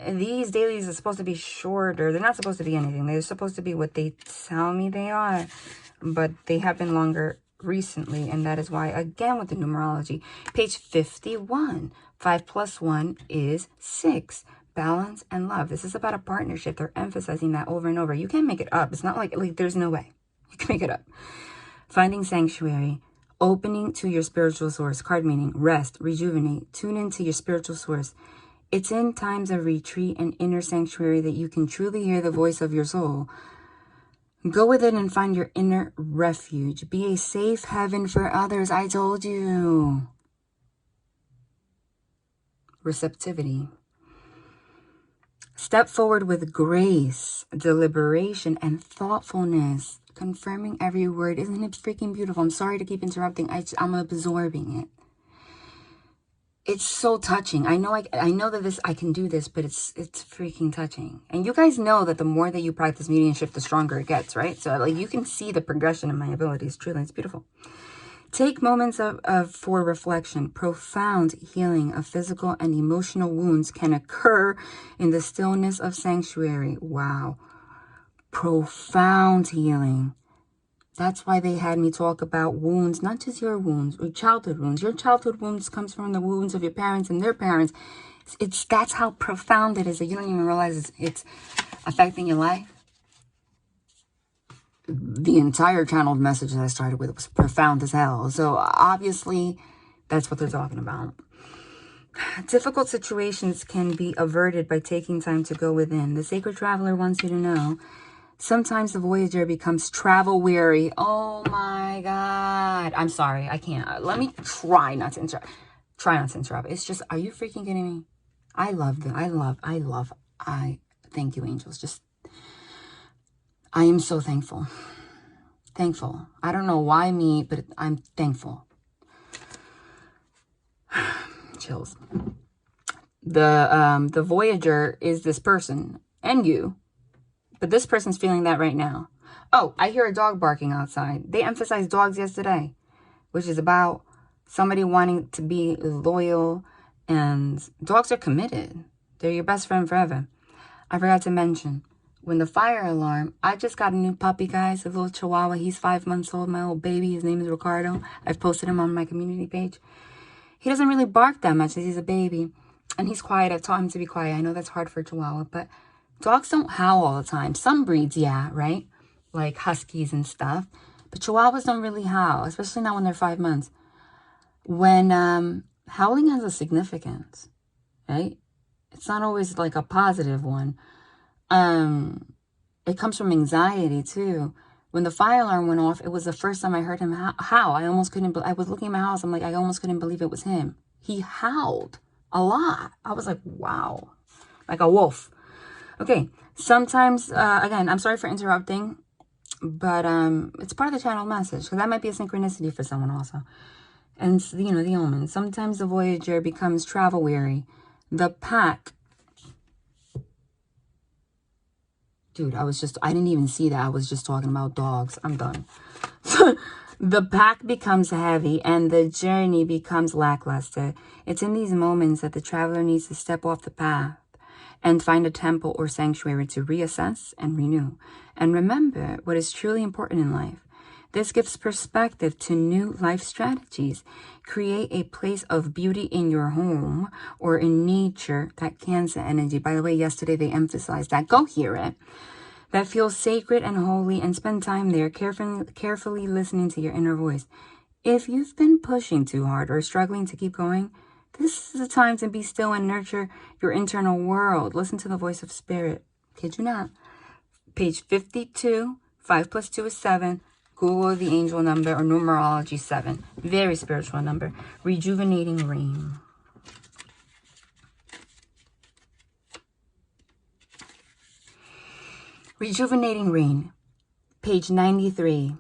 These dailies are supposed to be shorter. They're not supposed to be anything. They're supposed to be what they tell me they are. But they have been longer recently, and that is why, again, with the numerology, page 51, 5 plus 1 is 6. Balance and love. This is about a partnership. They're emphasizing that over and over. You can't make it up. It's not like there's no way you can make it up. Finding sanctuary, opening to your spiritual source. Card meaning rest, rejuvenate, tune into your spiritual source. It's in times of retreat and inner sanctuary that you can truly hear the voice of your soul. Go within and find your inner refuge. Be a safe haven for others. I told you. Receptivity. Step forward with grace, deliberation, and thoughtfulness. confirming every word. Isn't it freaking beautiful? I'm sorry to keep interrupting. I'm absorbing it. It's so touching. I know that I can do this, but it's freaking touching. And you guys know that the more that you practice mediumship, the stronger it gets, right? So like you can see the progression in my abilities. Truly, it's beautiful. Take moments for reflection. Profound healing of physical and emotional wounds can occur in the stillness of sanctuary. Wow. Profound healing. That's why they had me talk about wounds, not just your wounds or childhood wounds. Your childhood wounds comes from the wounds of your parents and their parents. That's how profound it is that you don't even realize it's affecting your life. The entire channeled message that I started with was profound as hell. So obviously, that's what they're talking about. Difficult situations can be averted by taking time to go within. The Sacred Traveler wants you to know, sometimes the Voyager becomes travel weary. Oh my God. I'm sorry. I can't. Let me try not to interrupt. It's just, are you freaking kidding me? I thank you, angels. I am so thankful. Thankful. I don't know why me, but I'm thankful. Chills. The Voyager is this person and you, but this person's feeling that right now. Oh, I hear a dog barking outside. They emphasized dogs yesterday, which is about somebody wanting to be loyal, and dogs are committed. They're your best friend forever. I forgot to mention, when the fire alarm, I just got a new puppy, guys, a little Chihuahua. He's 5 months old, my old baby. His name is Ricardo. I've posted him on my community page. He doesn't really bark that much as he's a baby, and he's quiet. I've taught him to be quiet. I know that's hard for a Chihuahua, but dogs don't howl all the time. Some breeds, yeah, right? Like huskies and stuff. But Chihuahuas don't really howl, especially not when they're 5 months. When howling has a significance, right? It's not always like a positive one. It comes from anxiety too. When the fire alarm went off, it was the first time I heard him howl. I almost couldn't. I was looking at my house. I'm like, I almost couldn't believe it was him. He howled a lot. I was like, wow, like a wolf. Okay. Sometimes, again, I'm sorry for interrupting, but it's part of the channel message, because that might be a synchronicity for someone also. And you know, the omen. Sometimes the Voyager becomes travel weary. The pack. Dude, I didn't even see that. I was just talking about dogs. I'm done. The pack becomes heavy and the journey becomes lackluster. It's in these moments that the traveler needs to step off the path and find a temple or sanctuary to reassess and renew. And remember what is truly important in life. This gives perspective to new life strategies. Create a place of beauty in your home or in nature, that Cancer energy. By the way, yesterday they emphasized that. Go hear it. That feels sacred and holy, and spend time there carefully listening to your inner voice. If you've been pushing too hard or struggling to keep going, this is a time to be still and nurture your internal world. Listen to the voice of spirit. Kid you not. Page 52, 5 plus 2 is 7. Google the angel number or numerology 7. Very spiritual number. Rejuvenating rain. Rejuvenating rain. Page 93.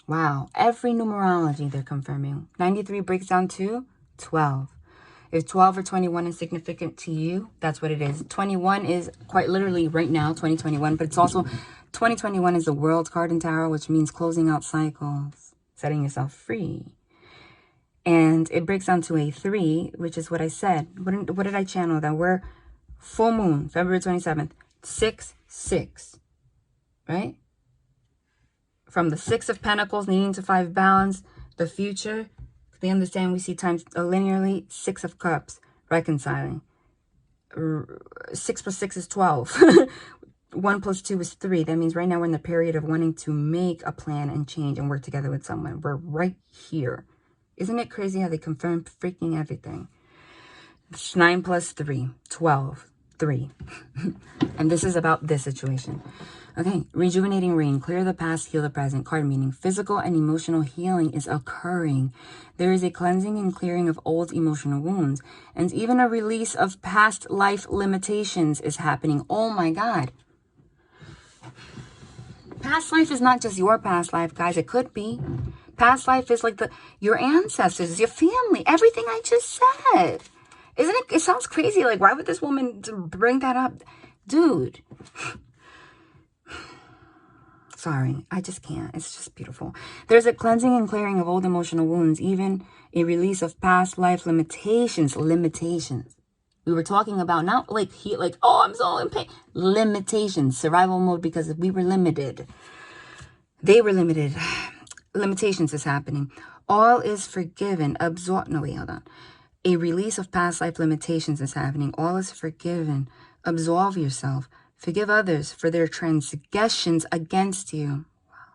Wow. Every numerology they're confirming. 93 breaks down to 12. If 12 or 21 is significant to you, that's what it is. 21 is quite literally right now, 2021, but it's also 2021 is the World card in Tarot, which means closing out cycles, setting yourself free. And it breaks down to a 3, which is what I said. What did I channel? That we're full moon, February 27th, 6-6, right? From the 6 of Pentacles needing to 5 balance, the future, they understand we see times linearly, 6 of Cups, reconciling. 6 plus 6 is 12. 1 plus 2 is 3. That means right now we're in the period of wanting to make a plan and change and work together with someone. We're right here. Isn't it crazy how they confirm freaking everything? It's 9 plus 3, 12, 3. And this is about this situation. Okay, rejuvenating rain, clear the past, heal the present. Card meaning physical and emotional healing is occurring. There is a cleansing and clearing of old emotional wounds. And even a release of past life limitations is happening. Oh my God. Past life is not just your past life, guys. It could be. Past life is like your ancestors, your family, everything I just said. Isn't it? It sounds crazy. Like, why would this woman bring that up? Dude. Sorry, I just can't. It's just beautiful. There's a cleansing and clearing of old emotional wounds, even a release of past life limitations. Limitations. We were talking about not like oh, I'm so in pain. Limitations. Survival mode because we were limited. They were limited. Limitations is happening. All is forgiven. No, wait, hold on. A release of past life limitations is happening. All is forgiven. Absolve yourself. Forgive others for their transgressions against you. Wow.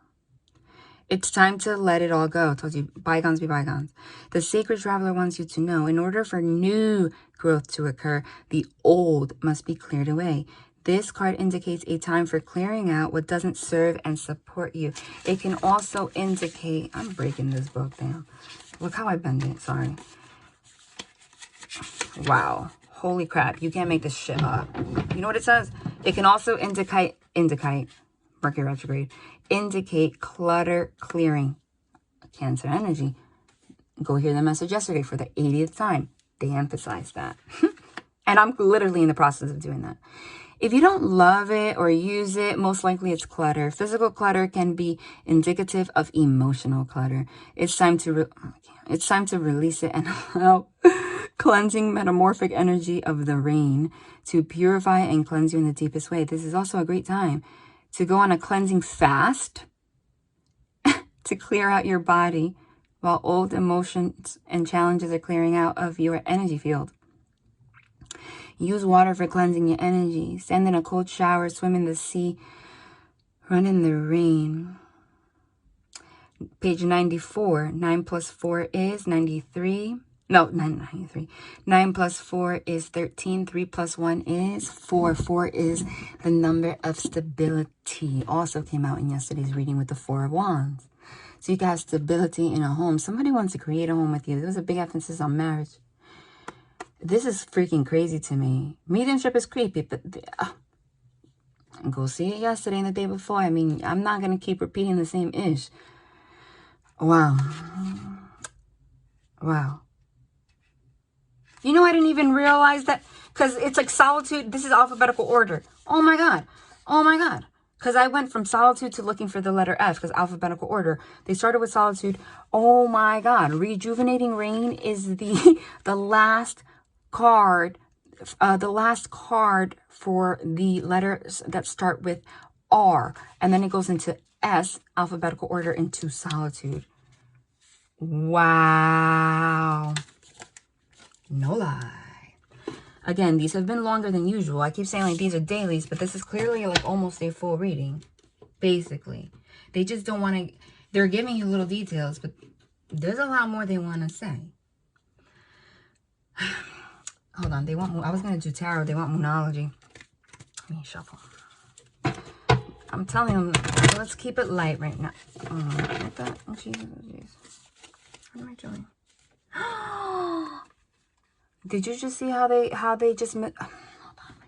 It's time to let it all go. I told you, bygones be bygones. The sacred traveler wants you to know, in order for new growth to occur, the old must be cleared away. This card indicates a time for clearing out what doesn't serve and support you. It can also indicate... I'm breaking this book down. Look how I bend it. Sorry. Wow. Holy crap. You can't make this shit up. You know what it says? It can also indicate Mercury retrograde. Indicate clutter clearing. Cancer energy. Go hear the message yesterday for the 80th time. They emphasized that. And I'm literally in the process of doing that. If you don't love it or use it, most likely it's clutter. Physical clutter can be indicative of emotional clutter. It's time to release it and allow cleansing metamorphic energy of the rain to purify and cleanse you in the deepest way. This is also a great time to go on a cleansing fast to clear out your body while old emotions and challenges are clearing out of your energy field. Use water for cleansing your energy. Stand in a cold shower, swim in the sea, run in the rain. Page 94. 9 plus 4 is 93. No, 93. 9 plus 4 is 13. 3 plus 1 is 4. 4 is the number of stability. Also came out in yesterday's reading with the 4 of Wands. So you got stability in a home. Somebody wants to create a home with you. There was a big emphasis on marriage. This is freaking crazy to me. Mediumship is creepy, but go see it yesterday and the day before. I mean, I'm not going to keep repeating the same ish. Wow. Wow. You know, I didn't even realize that, because it's like Solitude. This is alphabetical order. Oh my God. Oh my God. Because I went from Solitude to looking for the letter F, because alphabetical order. They started with Solitude. Oh my God. Rejuvenating Rain is the last card, for the letters that start with R, and then it goes into S, alphabetical order, into Solitude. Wow. No lie. Again, these have been longer than usual. I keep saying like these are dailies, but this is clearly like almost a full reading, basically. They just don't want to, they're giving you little details, but there's a lot more they want to say. Hold on, they want, I was going to do tarot. They want Numerology. Let me shuffle. I'm telling them, let's keep it light right now. What the? Oh, Jesus. Oh, jeez. What am I doing? Did you just see how they just, hold on, my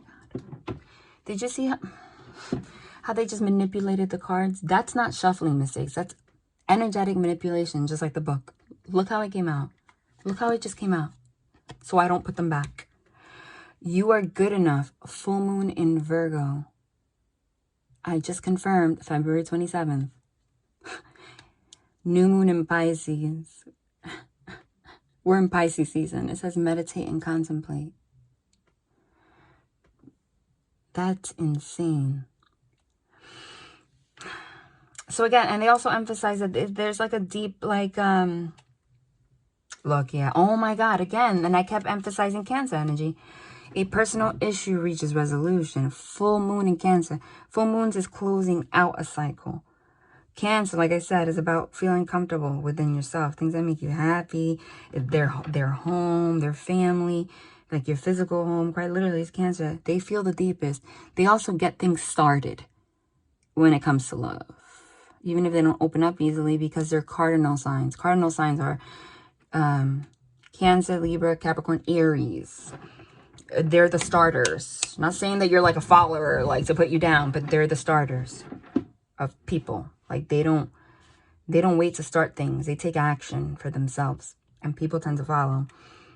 God. Did you see how they just manipulated the cards? That's not shuffling mistakes. That's energetic manipulation, just like the book. Look how it came out. Look how it just came out. So I don't put them back. You are good enough. Full moon in Virgo. I just confirmed February 27th. New moon in Pisces. We're in Pisces season. It says meditate and contemplate. That's insane. So again, and they also emphasize that there's like a deep, like, look, yeah. Oh my God, again. And I kept emphasizing Cancer energy. A personal issue reaches resolution. Full moon in Cancer. Full moons is closing out a cycle. Cancer, like I said, is about feeling comfortable within yourself. Things that make you happy. Their home, their family, like your physical home. Quite literally, it's Cancer. They feel the deepest. They also get things started when it comes to love. Even if they don't open up easily, because they're cardinal signs. Cardinal signs are Cancer, Libra, Capricorn, Aries. They're the starters. Not saying that you're like a follower, like to put you down, but they're the starters. of people. Like they don't wait to start things. They take action for themselves, and people tend to follow.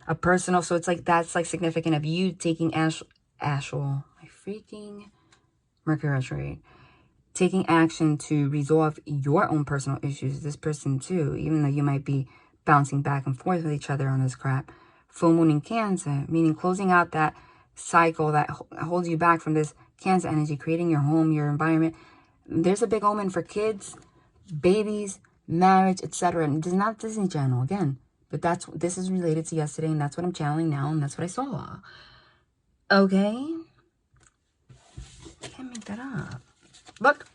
A personal, so it's like that's like significant of you taking actual, my freaking Mercury retrograde, taking action to resolve your own personal issues. This person too, even though you might be bouncing back and forth with each other on this crap. Full moon in Cancer, meaning closing out that cycle that holds you back from this Cancer energy, creating your home, your environment. There's a big omen for kids, babies, marriage, etc. And this is not Disney Channel again, but this is related to yesterday, and that's what I'm channeling now, and that's what I saw. Okay, I can't make that up. Look,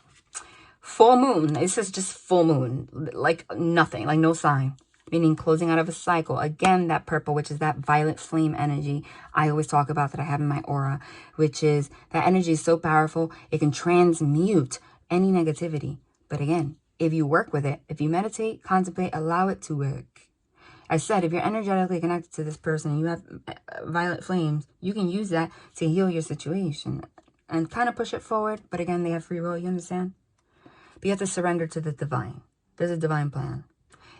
full moon. This is just full moon, like nothing, like no sign, meaning closing out of a cycle. Again, that purple, which is that violet flame energy I always talk about that I have in my aura, which is that energy is so powerful, it can transmute any negativity. But again, if you work with it, if you meditate, contemplate, allow it to work. I said, if you're energetically connected to this person and you have violet flames, you can use that to heal your situation and kind of push it forward. But again, they have free will, you understand? But you have to surrender to the divine. There's a divine plan.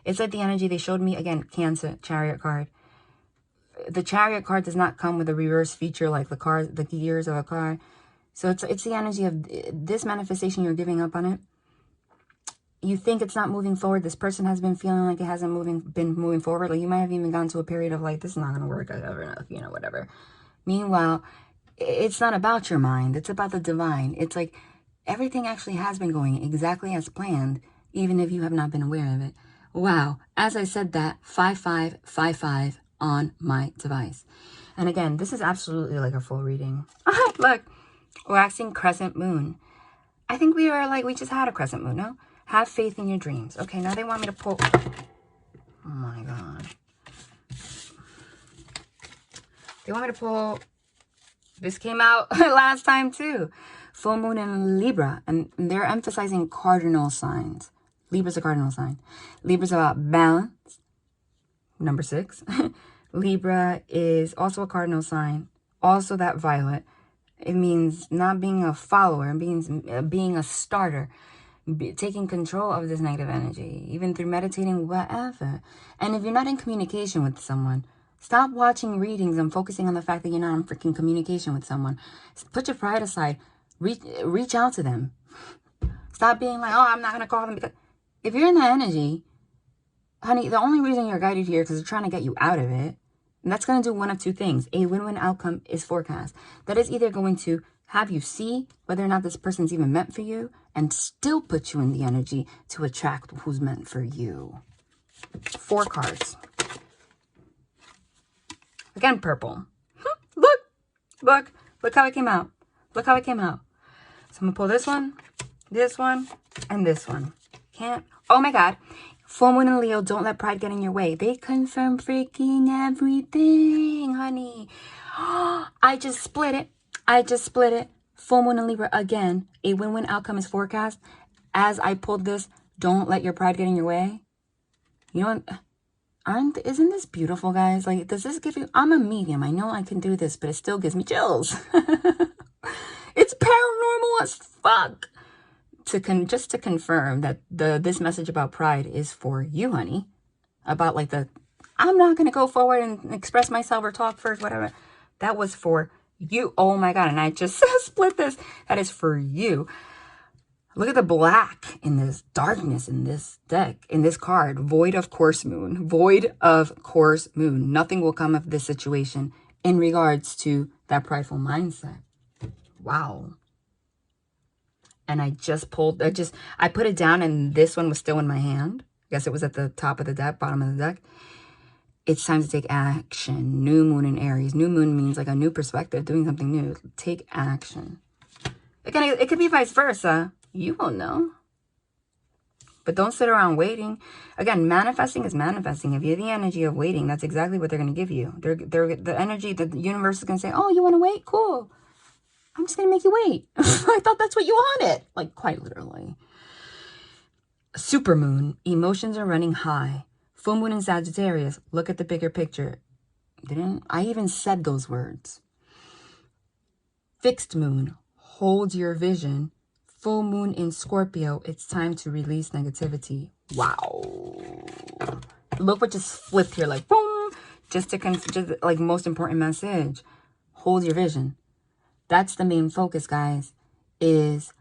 It's like the energy they showed me, again, Cancer, Chariot card. The Chariot card does not come with a reverse feature like the gears of a car. So it's the energy of this manifestation, you're giving up on it. You think it's not moving forward. This person has been feeling like it hasn't been moving forward. Like you might have even gone to a period of like, this is not going to work, you know, whatever. Meanwhile, it's not about your mind. It's about the divine. It's like everything actually has been going exactly as planned, even if you have not been aware of it. Wow. As I said that, 5555 on my device. And again, this is absolutely like a full reading. Look, waxing crescent moon. I think we just had a crescent moon, no? Have faith in your dreams. Okay, now they want me to pull. Oh my God. They want me to pull. This came out last time too. Full moon in Libra. And they're emphasizing cardinal signs. Libra's a cardinal sign. Libra's about balance. Number 6. Libra is also a cardinal sign. Also that violet. It means not being a follower. It means being a starter. Taking control of this negative energy, even through meditating, whatever. And if you're not in communication with someone, stop watching readings and focusing on the fact that you're not in freaking communication with someone. Put your pride aside. Reach out to them. Stop being like, oh, I'm not going to call them. Because if you're in that energy, honey, the only reason you're guided here is because they're trying to get you out of it. And that's going to do one of two things. A win-win outcome is forecast. That is either going to have you see whether or not this person's even meant for you and still put you in the energy to attract who's meant for you. 4 cards. Again, purple. Look how it came out. Look how it came out. So I'm going to pull this one, and this one. Oh my God. Full moon and Leo, don't let pride get in your way. They confirm freaking everything, honey. I just split it. Full moon and Libra again. A win-win outcome is forecast. As I pulled this, don't let your pride get in your way. You know what? Isn't this beautiful, guys? Like, does this give you... I'm a medium. I know I can do this, but it still gives me chills. It's paranormal as fuck. Just to confirm that this message about pride is for you, honey. About like I'm not going to go forward and express myself or talk first, whatever. That was for you. Oh my God. And I just split this. That is for you. Look at the black in this darkness in this deck, in this card. Void of course moon. Void of course moon. Nothing will come of this situation in regards to that prideful mindset. Wow. And I just pulled, I put it down and this one was still in my hand. I guess it was at the top of the deck, bottom of the deck. It's time to take action. New moon in Aries. New moon means like a new perspective, doing something new. Take action. Again, it could be vice versa. You won't know. But don't sit around waiting. Again, manifesting is manifesting. If you have the energy of waiting, that's exactly what they're going to give you. The energy, the universe is going to say, oh, you want to wait? Cool. I'm just going to make you wait. I thought that's what you wanted. Like, quite literally. Supermoon. Emotions are running high. Full moon in Sagittarius. Look at the bigger picture. I even said those words. Fixed moon. Hold your vision. full moon in Scorpio. It's time to release negativity. Wow. Look what just flipped here, like boom. Just like most important message. Hold your vision. That's the main focus, guys, is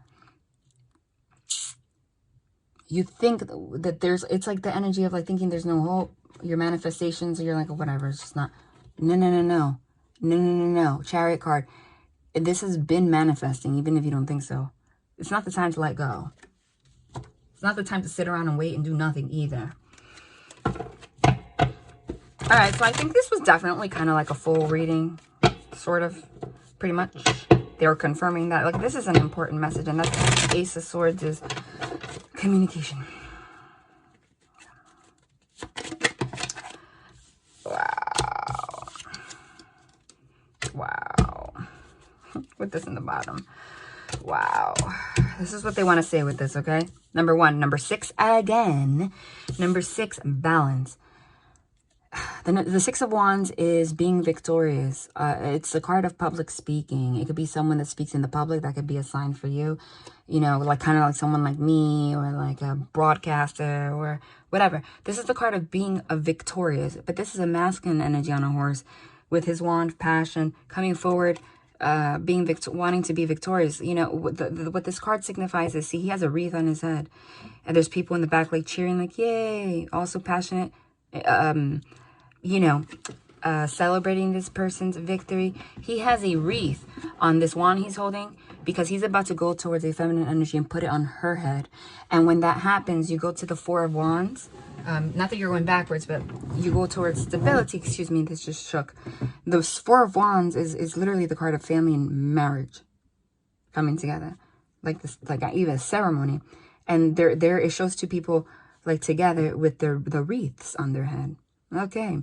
you think that it's like the energy of like thinking there's no hope. Your manifestations, you're like, oh, whatever, it's just not. No. Chariot card. This has been manifesting, even if you don't think so. It's not the time to let go. It's not the time to sit around and wait and do nothing either. All right, so I think this was definitely kind of like a full reading, sort of, pretty much. They were confirming that. Like, this is an important message, and that's the Ace of Swords is communication. Wow. With this in the bottom. Wow. This is what they want to say with this, okay? Number 1. Number 6 again. Number 6, balance. The Six of Wands is being victorious. It's the card of public speaking. It could be someone that speaks in the public. That could be a sign for you. You know, like kind of like someone like me, or like a broadcaster, or whatever. This is the card of being victorious. But this is a masculine energy on a horse with his wand, passion, coming forward, wanting to be victorious. You know, what this card signifies is, see, he has a wreath on his head. And there's people in the back like cheering, like, yay. Also passionate. You know, celebrating this person's victory. He has a wreath on this wand he's holding because he's about to go towards a feminine energy and put it on her head. And when that happens, you go to the Four of Wands. Not that you're going backwards, but you go towards stability. Excuse me, this just shook. The Four of Wands is literally the card of family and marriage coming together. Like this, like even a ceremony. And there it shows two people like together with the wreaths on their head. Okay.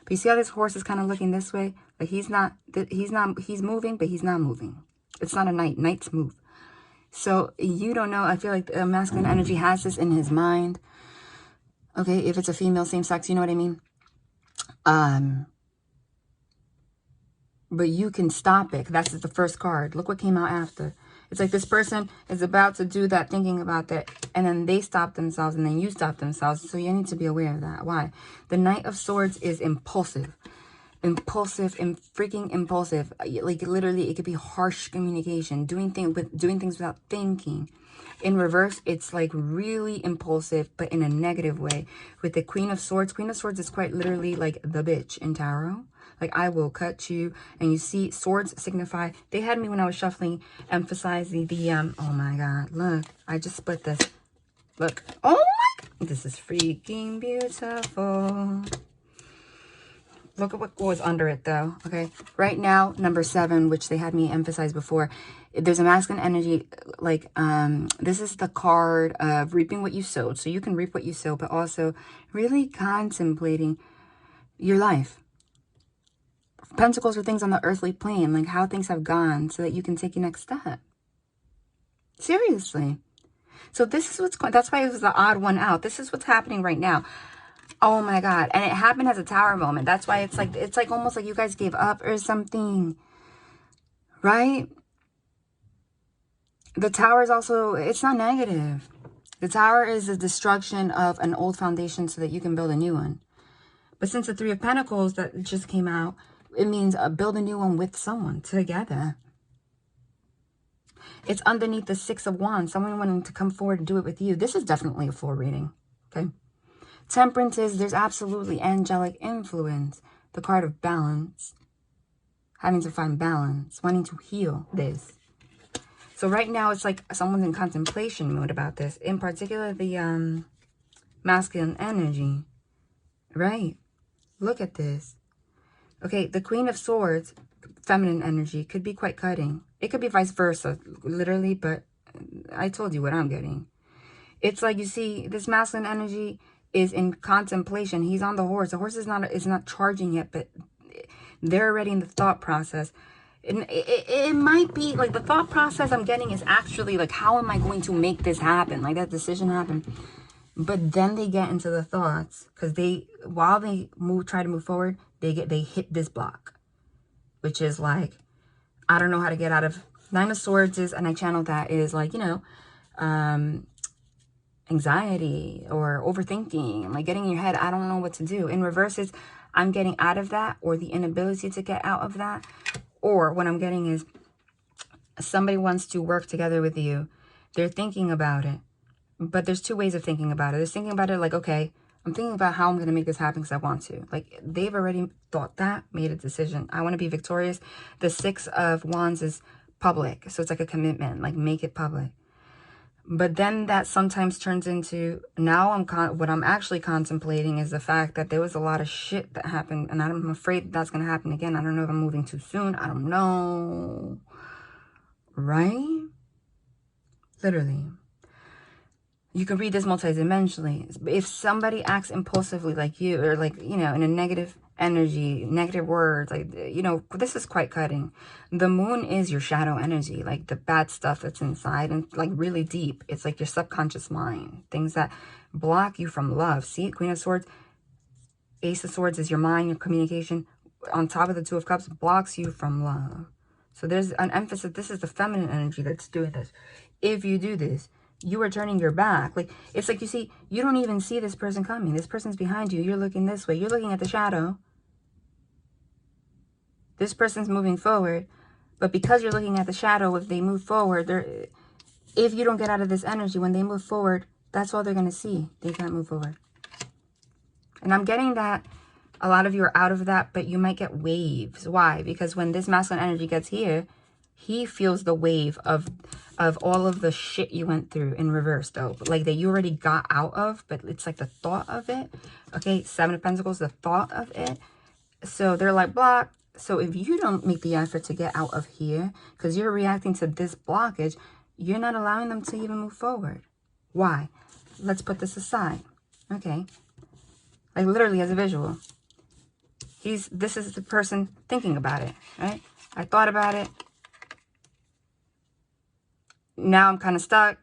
But you see how this horse is kind of looking this way? Like he's moving, but he's not moving. It's not a knight. Knights move. So you don't know. I feel like the masculine energy has this in his mind. Okay, if it's a female, same sex, you know what I mean? But you can stop it. That's the first card. Look what came out after. It's like this person is about to do that, thinking about that, and then they stop themselves, and then you stop themselves. So you need to be aware of that. Why? The Knight of Swords is impulsive. Impulsive and freaking impulsive. Like literally, it could be harsh communication, doing things without thinking. In reverse, it's like really impulsive, but in a negative way. With the Queen of Swords is quite literally like the bitch in tarot. Like, I will cut you. And you see, swords signify, they had me when I was shuffling, emphasizing oh my God, look, I just split this. Look, oh my God, this is freaking beautiful. Look at what goes under it though, okay? Right now, number 7, which they had me emphasize before, there's a masculine energy, like, this is the card of reaping what you sowed. So you can reap what you sow, but also really contemplating your life. Pentacles are things on the earthly plane, like how things have gone so that you can take your next step. Seriously. So this is that's why it was the odd one out. This is what's happening right now. Oh my God. And it happened as a tower moment. That's why it's like almost like you guys gave up or something. Right? The tower is also, it's not negative. The tower is the destruction of an old foundation so that you can build a new one. But since the Three of Pentacles that just came out, it means build a new one with someone together. It's underneath the Six of Wands. Someone wanting to come forward and do it with you. This is definitely a full reading. Okay. Temperance is, there's absolutely angelic influence. The card of balance. Having to find balance. Wanting to heal this. So right now it's like someone's in contemplation mode about this. In particular, the masculine energy. Right. Look at this. Okay, the Queen of Swords, feminine energy, could be quite cutting. It could be vice versa, literally, but I told you what I'm getting. It's like, you see, this masculine energy is in contemplation. He's on the horse. The horse is not charging yet, but they're already in the thought process. And it might be, like, the thought process I'm getting is actually, like, how am I going to make this happen? Like, that decision happen. But then they get into the thoughts, because while they try to move forward, they hit this block, which is like, I don't know how to get out of. Nine of Swords is, and I channeled that, is like, you know, anxiety or overthinking, like getting in your head, I don't know what to do. In reverse is I'm getting out of that, or the inability to get out of that. Or what I'm getting is somebody wants to work together with you. They're thinking about it. But there's two ways of thinking about it. There's thinking about it like, okay, I'm thinking about how I'm going to make this happen because I want to. Like, they've already thought that, made a decision. I want to be victorious. The Six of Wands is public. So it's like a commitment, like make it public. But then that sometimes turns into, now what I'm actually contemplating is the fact that there was a lot of shit that happened. And I'm afraid that's going to happen again. I don't know if I'm moving too soon. I don't know. Right? Literally. You can read this multidimensionally. If somebody acts impulsively like you, or like, you know, in a negative energy, negative words, like, you know, this is quite cutting. The moon is your shadow energy, like the bad stuff that's inside and like really deep. It's like your subconscious mind, things that block you from love. See, Queen of Swords, Ace of Swords is your mind, your communication. On top of the Two of Cups, blocks you from love. So there's an emphasis. This is the feminine energy that's doing this. If you do this, you are turning your back. Like, it's like, you see, you don't even see this person coming. This person's behind you. You're looking this way. You're looking at the shadow. This person's moving forward. But because you're looking at the shadow, if they move forward, if you don't get out of this energy, when they move forward, that's all they're going to see. They can't move forward. And I'm getting that a lot of you are out of that, but you might get waves. Why? Because when this masculine energy gets here, he feels the wave of all of the shit you went through in reverse, though. Like, that you already got out of, but it's like the thought of it. Okay, Seven of Pentacles, the thought of it. So they're like, block. So if you don't make the effort to get out of here, because you're reacting to this blockage, you're not allowing them to even move forward. Why? Let's put this aside. Okay. Like, literally as a visual. This is the person thinking about it, right? I thought about it. Now I'm kind of stuck.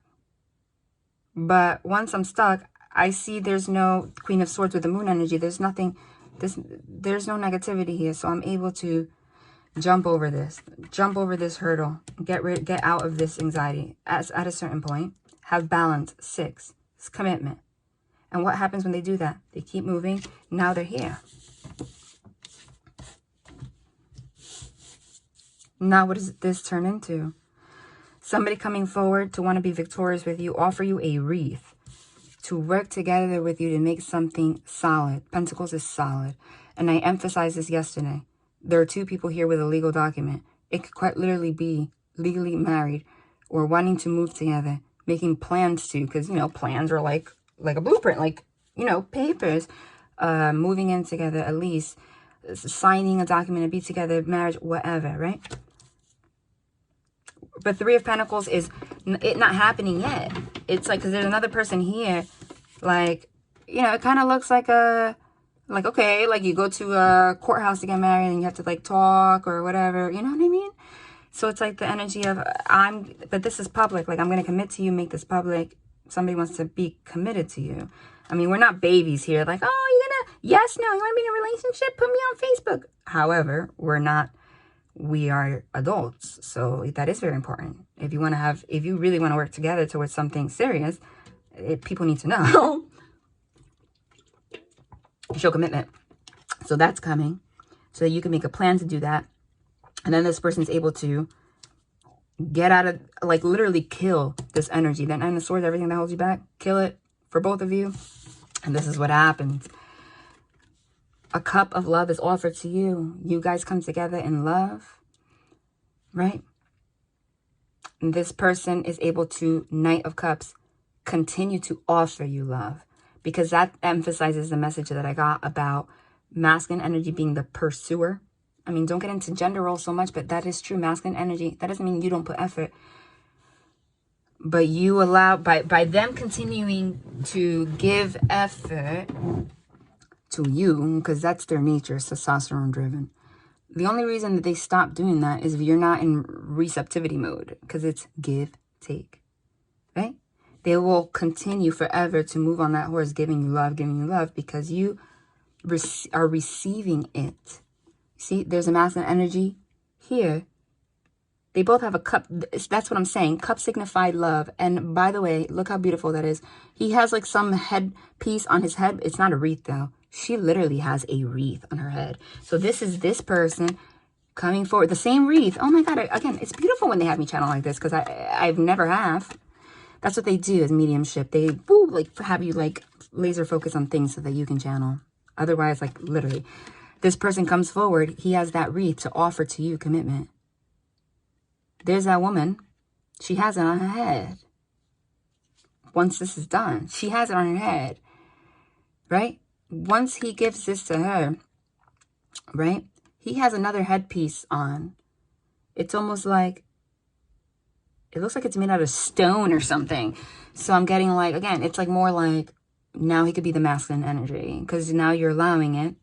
But once I'm stuck, I see there's no Queen of Swords with the moon energy. There's nothing, there's no negativity here. So I'm able to jump over this hurdle, get out of this anxiety at a certain point, have balance. 6, it's commitment. And what happens when they do that? They keep moving. Now they're here. Now what does this turn into? Somebody coming forward to want to be victorious with you, offer you a wreath, to work together with you to make something solid. Pentacles is solid. And I emphasized this yesterday. There are two people here with a legal document. It could quite literally be legally married or wanting to move together, making plans to, because, you know, plans are like a blueprint, like, you know, papers, moving in together, at least signing a document to be together, marriage, whatever, right? But Three of Pentacles is it not happening yet. It's like, because there's another person here, like, you know, it kind of looks like okay, like you go to a courthouse to get married and you have to like talk or whatever, you know what I mean? So it's like the energy of but this is public, like I'm going to commit to you, make this public. Somebody wants to be committed to you. I mean, we're not babies here, like, oh, you're gonna, yes, no, you want to be in a relationship? Put me on Facebook. However, we're not. We are adults, so that is very important. If you really want to work together towards something serious, people need to know. Show commitment. So that's coming, so that you can make a plan to do that. And then this person's able to get out of, like, literally kill this energy. That Nine of Swords, everything that holds you back, kill it for both of you. And this is what happens. A cup of love is offered to you. You guys come together in love, right? And this person is able to, Knight of Cups, continue to offer you love. Because that emphasizes the message that I got about masculine energy being the pursuer. I mean, don't get into gender roles so much, but that is true. Masculine energy, that doesn't mean you don't put effort. But you allow, by them continuing to give effort to you, because that's their nature, testosterone driven. The only reason that they stop doing that is if you're not in receptivity mode, because it's give, take, right? They will continue forever to move on that horse, giving you love, because you are receiving it. See, there's a masculine energy here They both have a cup. That's what I'm saying. Cup signified love. And by the way, look how beautiful that is. He has like some headpiece on his head. It's not a wreath though. She literally has a wreath on her head. So this is this person coming forward. The same wreath. Oh my God. Again, it's beautiful when they have me channel like this because I've never have. That's what they do as mediumship. They like have you like laser focus on things so that you can channel. Otherwise, like literally, this person comes forward. He has that wreath to offer to you commitment. There's that woman. She has it on her head. Once this is done, she has it on her head, right? Once he gives this to her, right? He has another headpiece on. It's almost like, it looks like it's made out of stone or something. So I'm getting like, again, it's like more like, now he could be the masculine energy because now you're allowing it.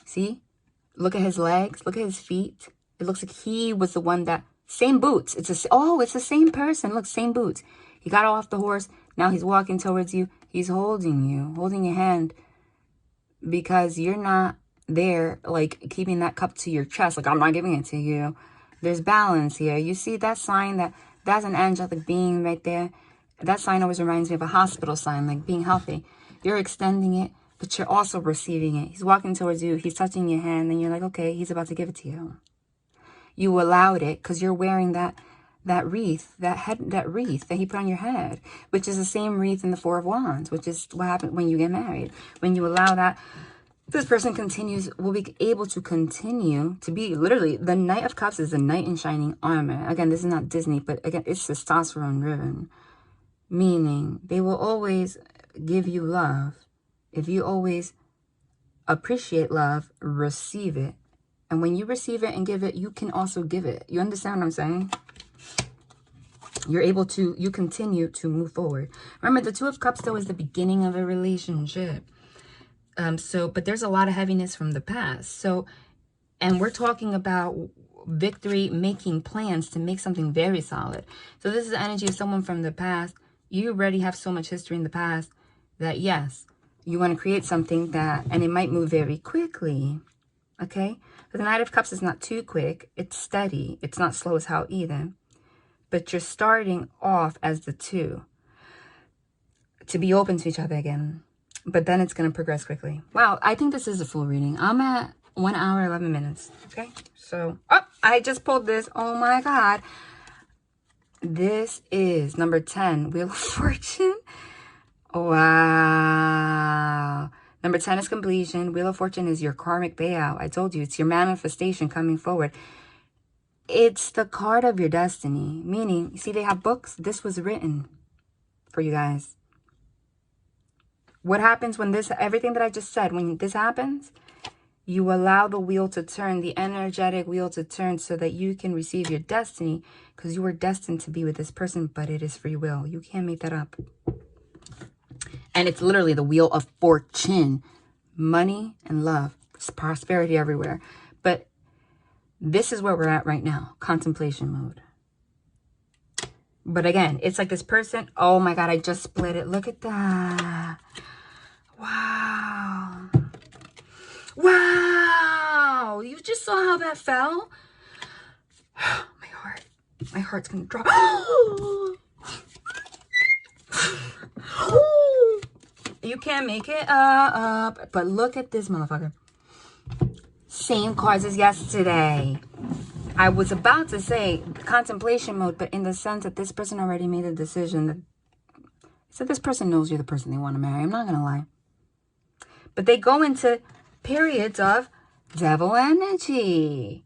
See? Look at his legs. Look at his feet. It looks like he was the one that, same boots. It's the same person. Look, same boots. He got off the horse. Now he's walking towards you. He's holding you, holding your hand because you're not there, like keeping that cup to your chest. Like, I'm not giving it to you. There's balance here. You see that sign that's an angelic being right there. That sign always reminds me of a hospital sign, like being healthy. You're extending it, but you're also receiving it. He's walking towards you. He's touching your hand and you're like, okay, he's about to give it to you. You allowed it because you're wearing that wreath, that wreath that he put on your head, which is the same wreath in the Four of Wands, which is what happened when you get married. When you allow that, this person will be able to continue to be literally, the Knight of Cups is the knight in shining armor. Again, this is not Disney, but again, it's testosterone driven, meaning they will always give you love. If you always appreciate love, receive it. And when you receive it and give it, you can also give it. You understand what I'm saying? You're able to, you continue to move forward. Remember, the Two of Cups, though, is the beginning of a relationship. But there's a lot of heaviness from the past. So, and we're talking about victory, making plans to make something very solid. So this is the energy of someone from the past. You already have so much history in the past that, yes, you want to create something that, and it might move very quickly. Okay? But the Knight of Cups is not too quick. It's steady. It's not slow as hell either. But you're starting off as the two to be open to each other again. But then it's going to progress quickly. Wow, I think this is a full reading. I'm at 1 hour, 11 minutes. Okay? So, oh, I just pulled this. Oh my God. This is number 10, Wheel of Fortune. Wow. Number 10 is completion. Wheel of Fortune is your karmic payout. I told you, it's your manifestation coming forward. It's the card of your destiny. Meaning, you see they have books? This was written for you guys. What happens when this, everything that I just said, when this happens, you allow the wheel to turn, the energetic wheel to turn so that you can receive your destiny because you were destined to be with this person, but it is free will. You can't make that up. And it's literally the Wheel of Fortune. Money and love. Prosperity everywhere. But this is where we're at right now. Contemplation mode. But again, it's like this person. Oh my God, I just split it. Look at that. Wow. Wow. You just saw how that fell? My heart. My heart's going to drop. You can't make it up. But look at this motherfucker. Same cards as yesterday. I was about to say contemplation mode, but in the sense that this person already made a decision. That, so this person knows you're the person they want to marry. I'm not going to lie. But they go into periods of devil energy.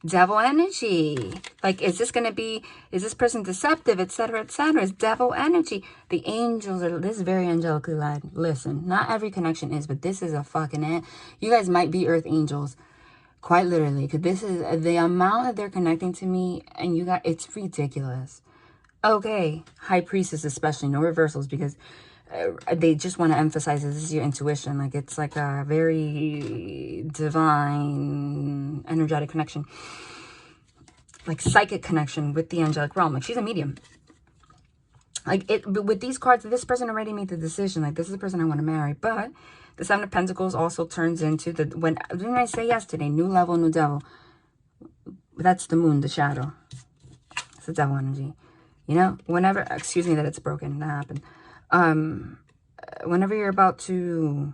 Devil energy. Like, is this going to be, is this person deceptive, etc., etc.? It's devil energy. The angels are, this is very angelically led. Listen, not every connection is, but this is a fucking, you guys might be earth angels. Quite literally. Because this is, the amount that they're connecting to me, and you got, it's ridiculous. Okay. High priestess especially. No reversals, because they just want to emphasize that this is your intuition. Like, it's like a very divine, energetic connection. Like, psychic connection with the angelic realm. Like, she's a medium. Like, with these cards, this person already made the decision. Like, this is the person I want to marry. But the Seven of Pentacles also turns into the, when didn't I say yesterday, new level, new devil. That's the moon, the shadow. It's a devil energy. You know, whenever, excuse me that it's broken, that happened. Whenever you're about to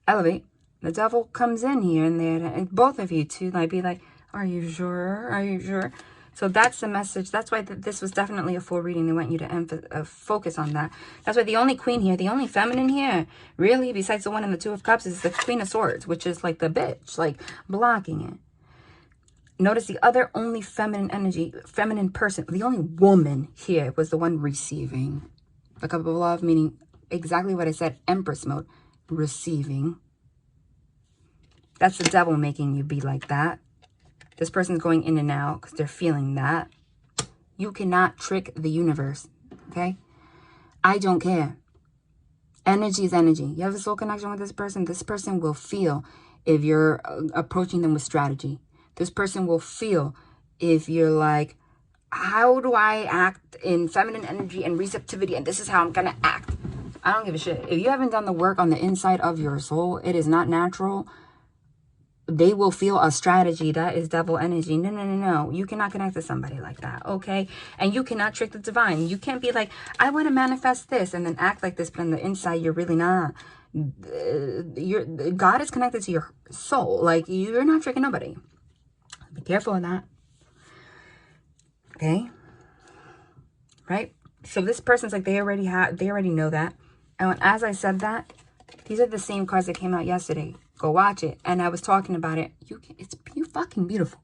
elevate, the devil comes in here and there, and both of you too, might be like, are you sure? Are you sure? So that's the message. That's why this was definitely a full reading. They want you to focus on that. That's why the only queen here, the only feminine here, really, besides the one in the Two of Cups, is the Queen of Swords, which is like the bitch, like blocking it. Notice the other only feminine energy, feminine person, the only woman here was the one receiving. The Cup of Love, meaning exactly what I said, Empress mode, receiving. That's the devil making you be like that. This person's going in and out because they're feeling that. You cannot trick the universe, okay? I don't care. Energy is energy. You have a soul connection with this person will feel if you're approaching them with strategy. This person will feel if you're like, how do I act in feminine energy and receptivity, and this is how I'm going to act. I don't give a shit. If you haven't done the work on the inside of your soul, it is not natural. They will feel a strategy. That is devil energy. No, no, no, no. You cannot connect to somebody like that, okay? And you cannot trick the divine. You can't be like, I want to manifest this, and then act like this, but on the inside, you're really not. God is connected to your soul. Like, you're not tricking nobody. Be careful of that. Okay? Right? So this person's like, they already know that. And as I said that, these are the same cards that came out yesterday. Go watch it. And I was talking about it. You're fucking beautiful.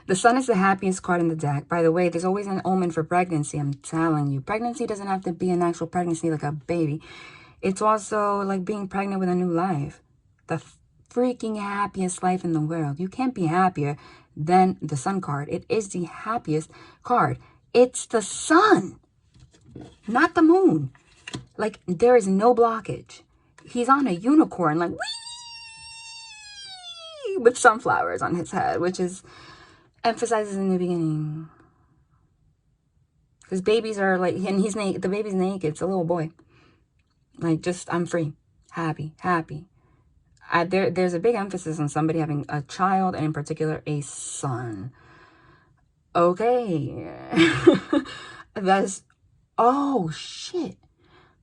The Sun is the happiest card in the deck. By the way, there's always an omen for pregnancy. I'm telling you. Pregnancy doesn't have to be an actual pregnancy like a baby. It's also like being pregnant with a new life. The freaking happiest life in the world. You can't be happier than the Sun card. It is the happiest card. It's the Sun, not the Moon. Like, there is no blockage. He's on a unicorn, like, whee! With sunflowers on his head, which is emphasizes in the beginning. Because babies are like, and he's naked. The baby's naked. It's a little boy. Like, just, I'm free, happy, happy. There's a big emphasis on somebody having a child, and in particular, a son. Okay. That's, oh, shit.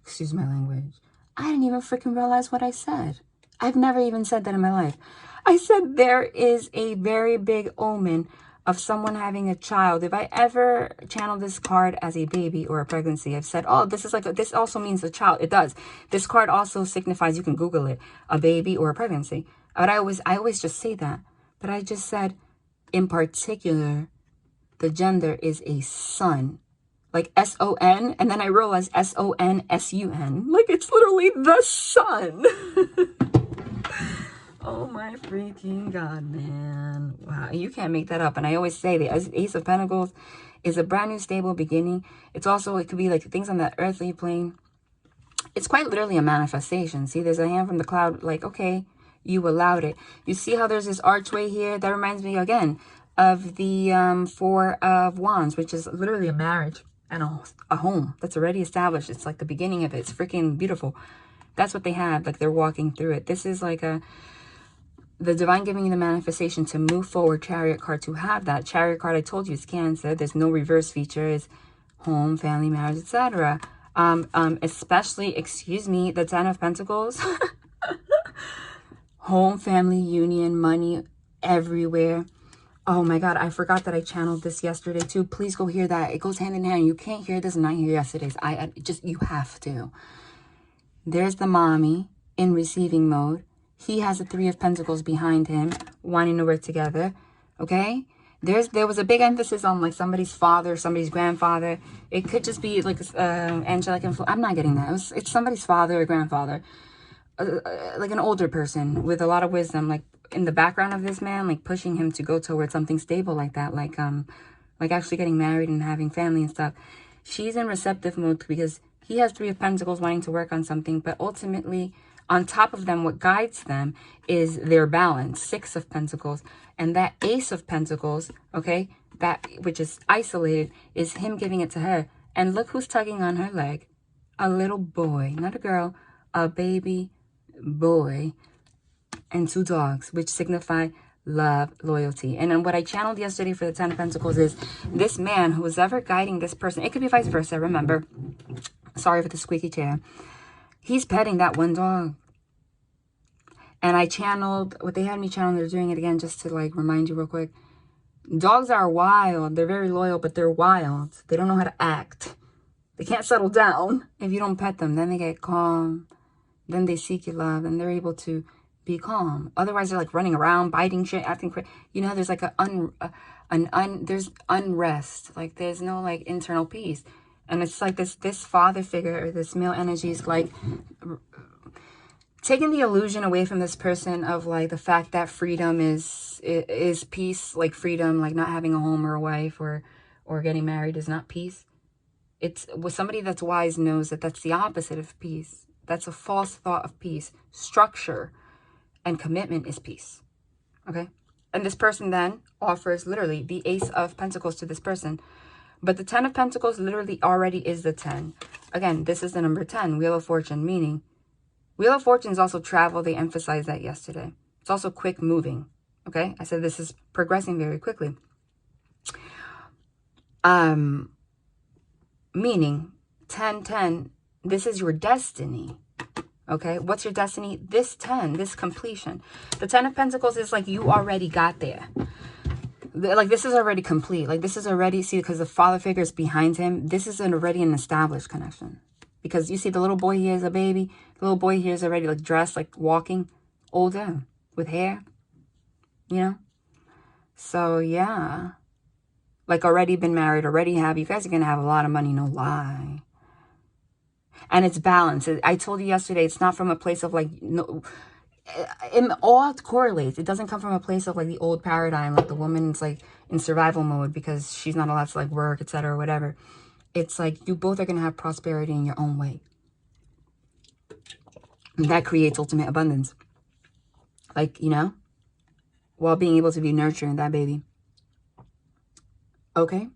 Excuse my language. I didn't even freaking realize what I said. I've never even said that in my life. I said there is a very big omen of someone having a child. If I ever channel this card as a baby or a pregnancy, I've said, oh, this is like, this also means a child. It does. This card also signifies, you can Google it, a baby or a pregnancy. But I always just say that. But I just said, in particular, the gender is a son. Like S-O-N, and then I realized S-O-N-S-U-N. Like, it's literally the sun. Oh my freaking God, man. Wow, you can't make that up. And I always say the Ace of Pentacles is a brand new stable beginning. It's also, it could be like things on that earthly plane. It's quite literally a manifestation. See, there's a hand from the cloud, like, okay, you allowed it. You see how there's this archway here? That reminds me, again, of the Four of Wands, which is literally a marriage. And a home that's already established. It's like the beginning of it. It's freaking beautiful. That's what they have. Like, they're walking through it. This is like the divine giving you the manifestation to move forward. Chariot card, to have that. Chariot card, I told you, is Cancer. There's no reverse feature. It's home, family, marriage, etc. Especially, excuse me, the Ten of Pentacles. Home, family, union, money, everywhere. Oh my God, I forgot that I channeled this yesterday too. Please go hear that. It goes hand in hand. You can't hear this and not hear yesterday's. You have to. There's the mommy in receiving mode. He has the Three of Pentacles behind him, wanting to work together. Okay? There was a big emphasis on like somebody's father, somebody's grandfather. It could just be like angelic influence. I'm not getting that. It's somebody's father or grandfather. Like an older person with a lot of wisdom, like in the background of this man, like pushing him to go towards something stable like that, like actually getting married and having family and stuff. She's in receptive mode because he has Three of Pentacles wanting to work on something, but ultimately on top of them, what guides them is their balance. Six of Pentacles, and that Ace of Pentacles, okay, that which is isolated, is him giving it to her. And look who's tugging on her leg. A little boy, not a girl, a baby boy, and two dogs, which signify love, loyalty. And then what I channeled yesterday for the 10 of Pentacles is this man who is ever guiding this person. It could be vice versa, remember. Sorry for the squeaky chair. He's petting that one dog. And I channeled what they had me channel. They're doing it again just to like remind you real quick. Dogs are wild. They're very loyal, but they're wild. They don't know how to act. They can't settle down if you don't pet them. Then they get calm. Then they seek your love and they're able to be calm. Otherwise, they're like running around, biting shit, acting crazy. You know, there's like there's unrest. Like there's no like internal peace. And it's like this father figure or this male energy is like taking the illusion away from this person of like the fact that freedom is peace, like freedom, like not having a home or a wife or getting married is not peace. It's with somebody that's wise knows that that's the opposite of peace. That's a false thought of peace. Structure and commitment is peace. Okay? And this person then offers literally the Ace of Pentacles to this person. But the 10 of Pentacles literally already is the 10. Again, this is the number 10, Wheel of Fortune, meaning Wheel of Fortune is also travel. They emphasized that yesterday. It's also quick moving. Okay? I said this is progressing very quickly. Meaning 10, this is your destiny. Okay? What's your destiny? This 10, this completion. The 10 of Pentacles is like you already got there. Like this is already complete. Like this is already, see, because the father figure is behind him. This is already an established connection. Because you see the little boy here is a baby. The little boy here is already like dressed, like walking, older, with hair. You know? So yeah. Like already been married, already have. You guys are going to have a lot of money, no lie. And it's balanced. I told you yesterday, it's not from a place of like, no, it all correlates. It doesn't come from a place of like the old paradigm, like the woman's like in survival mode because she's not allowed to like work, etc. or whatever. It's like you both are going to have prosperity in your own way. And that creates ultimate abundance. Like, you know, while being able to be nurturing that baby. Okay?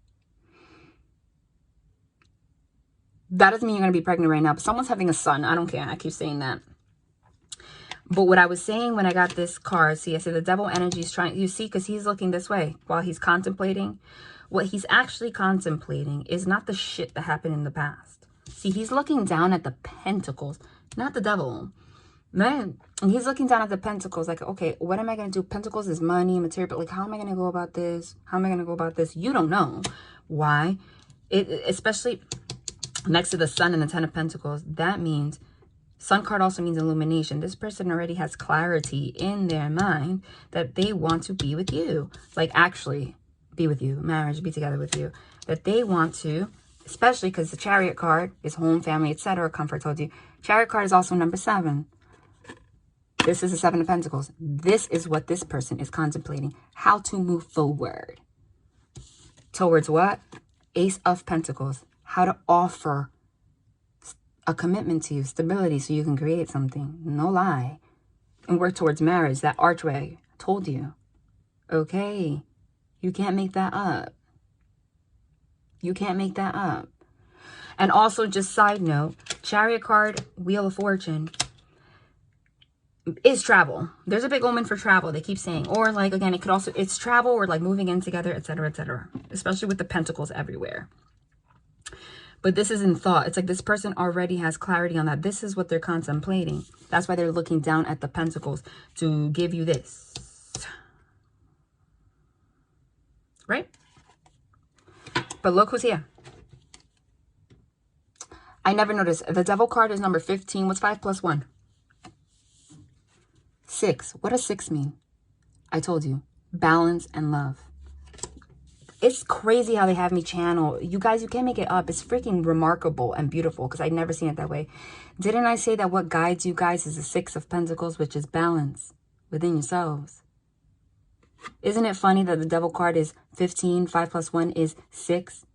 That doesn't mean you're going to be pregnant right now, but someone's having a son. I don't care. I keep saying that. But what I was saying when I got this card, see, I said the devil energy is trying, you see, because he's looking this way while he's contemplating. What he's actually contemplating is not the shit that happened in the past. See, he's looking down at the pentacles, not the devil. Man, and he's looking down at the pentacles like, okay, what am I going to do? Pentacles is money, material, but like, how am I going to go about this? How am I going to go about this? You don't know. Why? Especially next to the sun and the 10 of Pentacles, that means Sun card also means illumination. This person already has clarity in their mind that they want to be with you. Like actually be with you, marriage, be together with you. That they want to, especially because the Chariot card is home, family, etc. Comfort, told you. Chariot card is also number 7. This is the 7 of Pentacles. This is what this person is contemplating. How to move forward. Towards what? Ace of Pentacles. How to offer a commitment to you, stability, so you can create something. No lie. And work towards marriage. That archway. Told you. Okay. You can't make that up. You can't make that up. And also, just side note, Chariot card, Wheel of Fortune, is travel. There's a big omen for travel, they keep saying. Or like, again, it could also, it's travel or like moving in together, etc., etc. Especially with the pentacles everywhere. But this is in thought. It's like this person already has clarity on that. This is what they're contemplating. That's why they're looking down at the pentacles to give you this. Right? But look who's here. I never noticed. The devil card is number 15. What's 5 plus 1? 6. What does 6 mean? I told you. Balance and love. It's crazy how they have me channel. You guys, you can't make it up. It's freaking remarkable and beautiful because I'd never seen it that way. Didn't I say that what guides you guys is the 6 of Pentacles, which is balance within yourselves? Isn't it funny that the devil card is 15, 5 plus 1 is 6?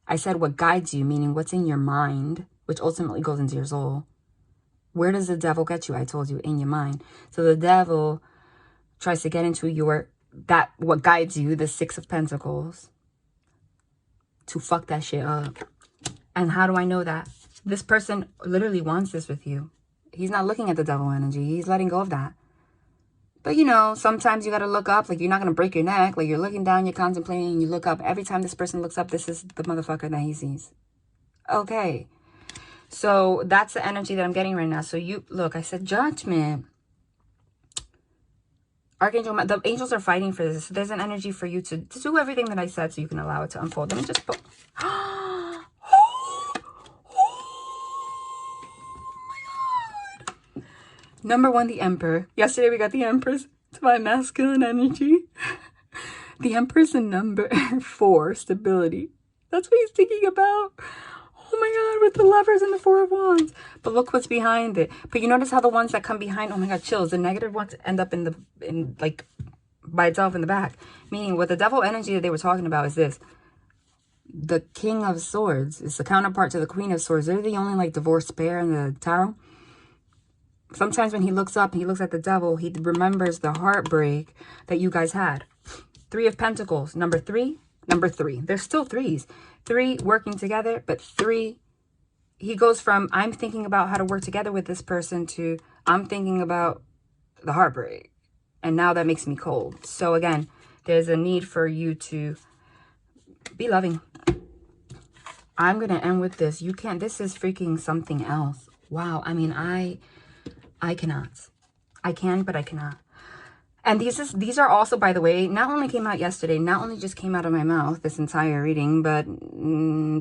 I said what guides you, meaning what's in your mind, which ultimately goes into your soul. Where does the devil get you? I told you, in your mind. So the devil tries to get into your, what guides you, the 6 of Pentacles, to fuck that shit up. And how do I know that? This person literally wants this with you. He's not looking at the devil energy. He's letting go of that. But, you know, sometimes you got to look up. Like, you're not going to break your neck. Like, you're looking down, you're contemplating, and you look up. Every time this person looks up, this is the motherfucker that he sees. Okay. So that's the energy that I'm getting right now. So you, look, I said judgment. Archangel, the angels are fighting for this. So there's an energy for you to do everything that I said so you can allow it to unfold. Let me just put... Oh my God. Number one, the Emperor. Yesterday we got the Empress. It's my masculine energy. The Empress in number 4, stability. That's what he's thinking about. Oh my God, with the Lovers and the 4 of Wands. But look what's behind it. But you notice how the ones that come behind, oh my God, chills. The negative ones end up in like by itself in the back. Meaning what the Devil energy that they were talking about is this. The King of Swords is the counterpart to the Queen of Swords. They're the only like divorced pair in the tarot. Sometimes when he looks up, he looks at the Devil, he remembers the heartbreak that you guys had. 3 of Pentacles, number 3. There's still 3s. 3 working together, but 3, he goes from I'm thinking about how to work together with this person to I'm thinking about the heartbreak. And now that makes me cold. So again, there's a need for you to be loving. I'm going to end with this. You can't, this is freaking something else. Wow. I mean, I cannot. I can, but I cannot. And these are also, by the way, not only came out yesterday, not only just came out of my mouth, this entire reading, but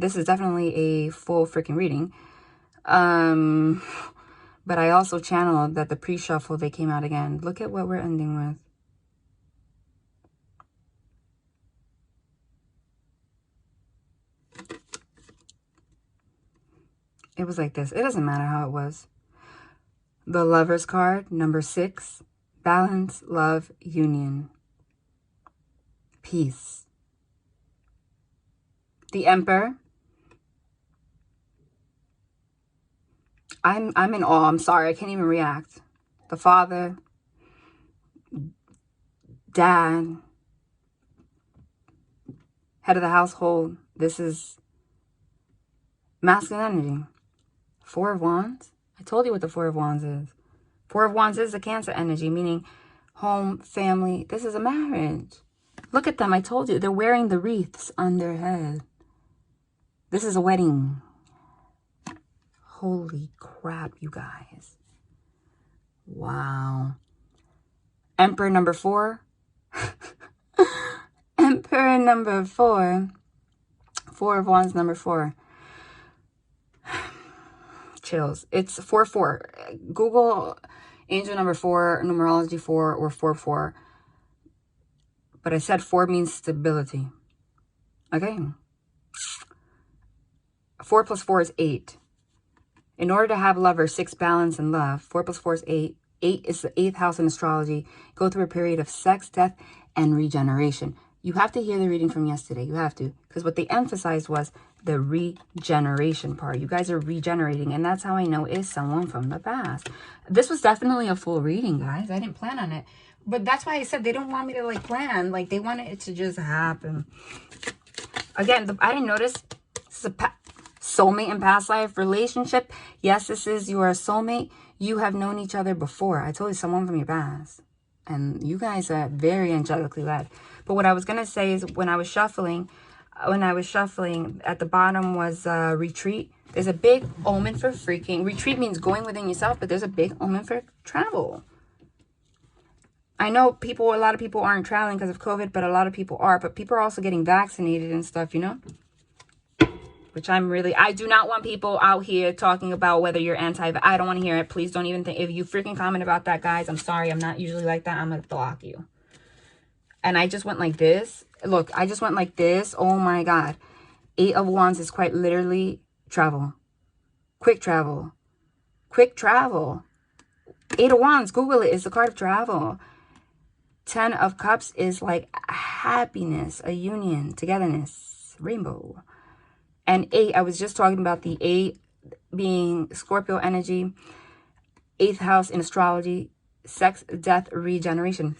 this is definitely a full freaking reading. But I also channeled that the pre-shuffle, they came out again. Look at what we're ending with. It was like this. It doesn't matter how it was. The Lover's card, number 6. Balance, love, union, peace. The Emperor. I'm in awe. I'm sorry. I can't even react. The Father. Dad. Head of the household. This is masculine energy. 4 of Wands. I told you what the 4 of Wands is. 4 of Wands is a Cancer energy, meaning home, family. This is a marriage. Look at them. I told you. They're wearing the wreaths on their head. This is a wedding. Holy crap, you guys. Wow. Emperor number 4. Emperor number 4. 4 of Wands number 4. Chills. It's 4-4. Google angel number 4, numerology 4, or 4-4. But I said 4 means stability. Okay. 4 plus 4 is 8. In order to have lovers, 6, balance, and love, 4 plus 4 is 8. 8 is the 8th house in astrology. Go through a period of sex, death, and regeneration. You have to hear the reading from yesterday. You have to. Because what they emphasized was the regeneration part. You guys are regenerating. And that's how I know it's someone from the past. This was definitely a full reading, guys. I didn't plan on it. But that's why I said they don't want me to, like, plan. Like, they wanted it to just happen. Again, I didn't notice. This is a soulmate in past life relationship. Yes, this is your soulmate. You have known each other before. I told you, someone from your past. And you guys are very angelically led. But what I was going to say is when I was shuffling, at the bottom was retreat. There's a big omen for freaking... Retreat means going within yourself, but there's a big omen for travel. I know a lot of people aren't traveling because of COVID, but a lot of people are. But people are also getting vaccinated and stuff, you know? Which I do not want people out here talking about whether you're I don't want to hear it. Please don't even think. If you freaking comment about that, guys, I'm sorry. I'm not usually like that. I'm going to block you. And I just went like this. Look, I just went like this. Oh my God. 8 of Wands is quite literally travel. Quick travel. Quick travel. 8 of Wands, Google it. It's the card of travel. 10 of Cups is like happiness, a union, togetherness, rainbow. And 8, I was just talking about the 8 being Scorpio energy, 8th house in astrology, sex, death, regeneration.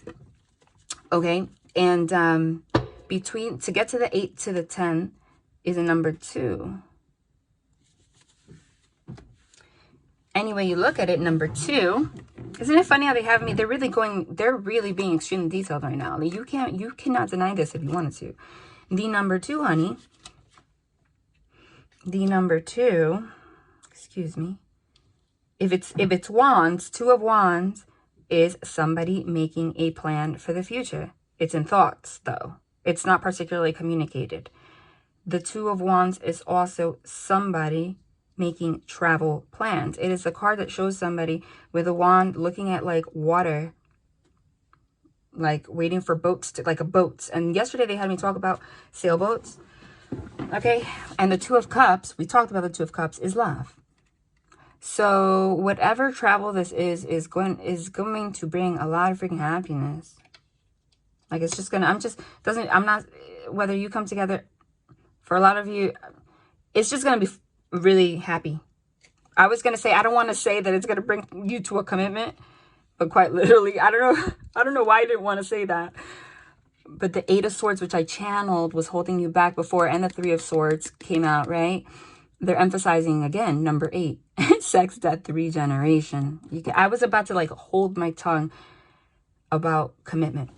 Okay, and to get to the 8 to the 10 is a number 2. Any way you look at it, number 2, isn't it funny how they have me? They're really being extremely detailed right now. Like, you cannot deny this if you wanted to. The number 2, honey. The number 2, excuse me. If it's wands, 2 of wands is somebody making a plan for the future. It's in thoughts, though. It's not particularly communicated. The 2 of wands is also somebody making travel plans. It is a card that shows somebody with a wand looking at like water, like waiting for boats to, like a boat. And yesterday they had me talk about sailboats. Okay. And the 2 of cups, we talked about the 2 of cups, is love. So whatever travel this is going to bring a lot of freaking happiness. Like, it's just gonna, I'm not, whether you come together, for a lot of you, it's just gonna be really happy. I was gonna say, I don't want to say that it's gonna bring you to a commitment, but quite literally, I don't know why I didn't want to say that. But the 8 of Swords, which I channeled, was holding you back before, and the 3 of Swords came out, right? They're emphasizing, again, number 8, sex, death, regeneration. I was about to, like, hold my tongue about commitment,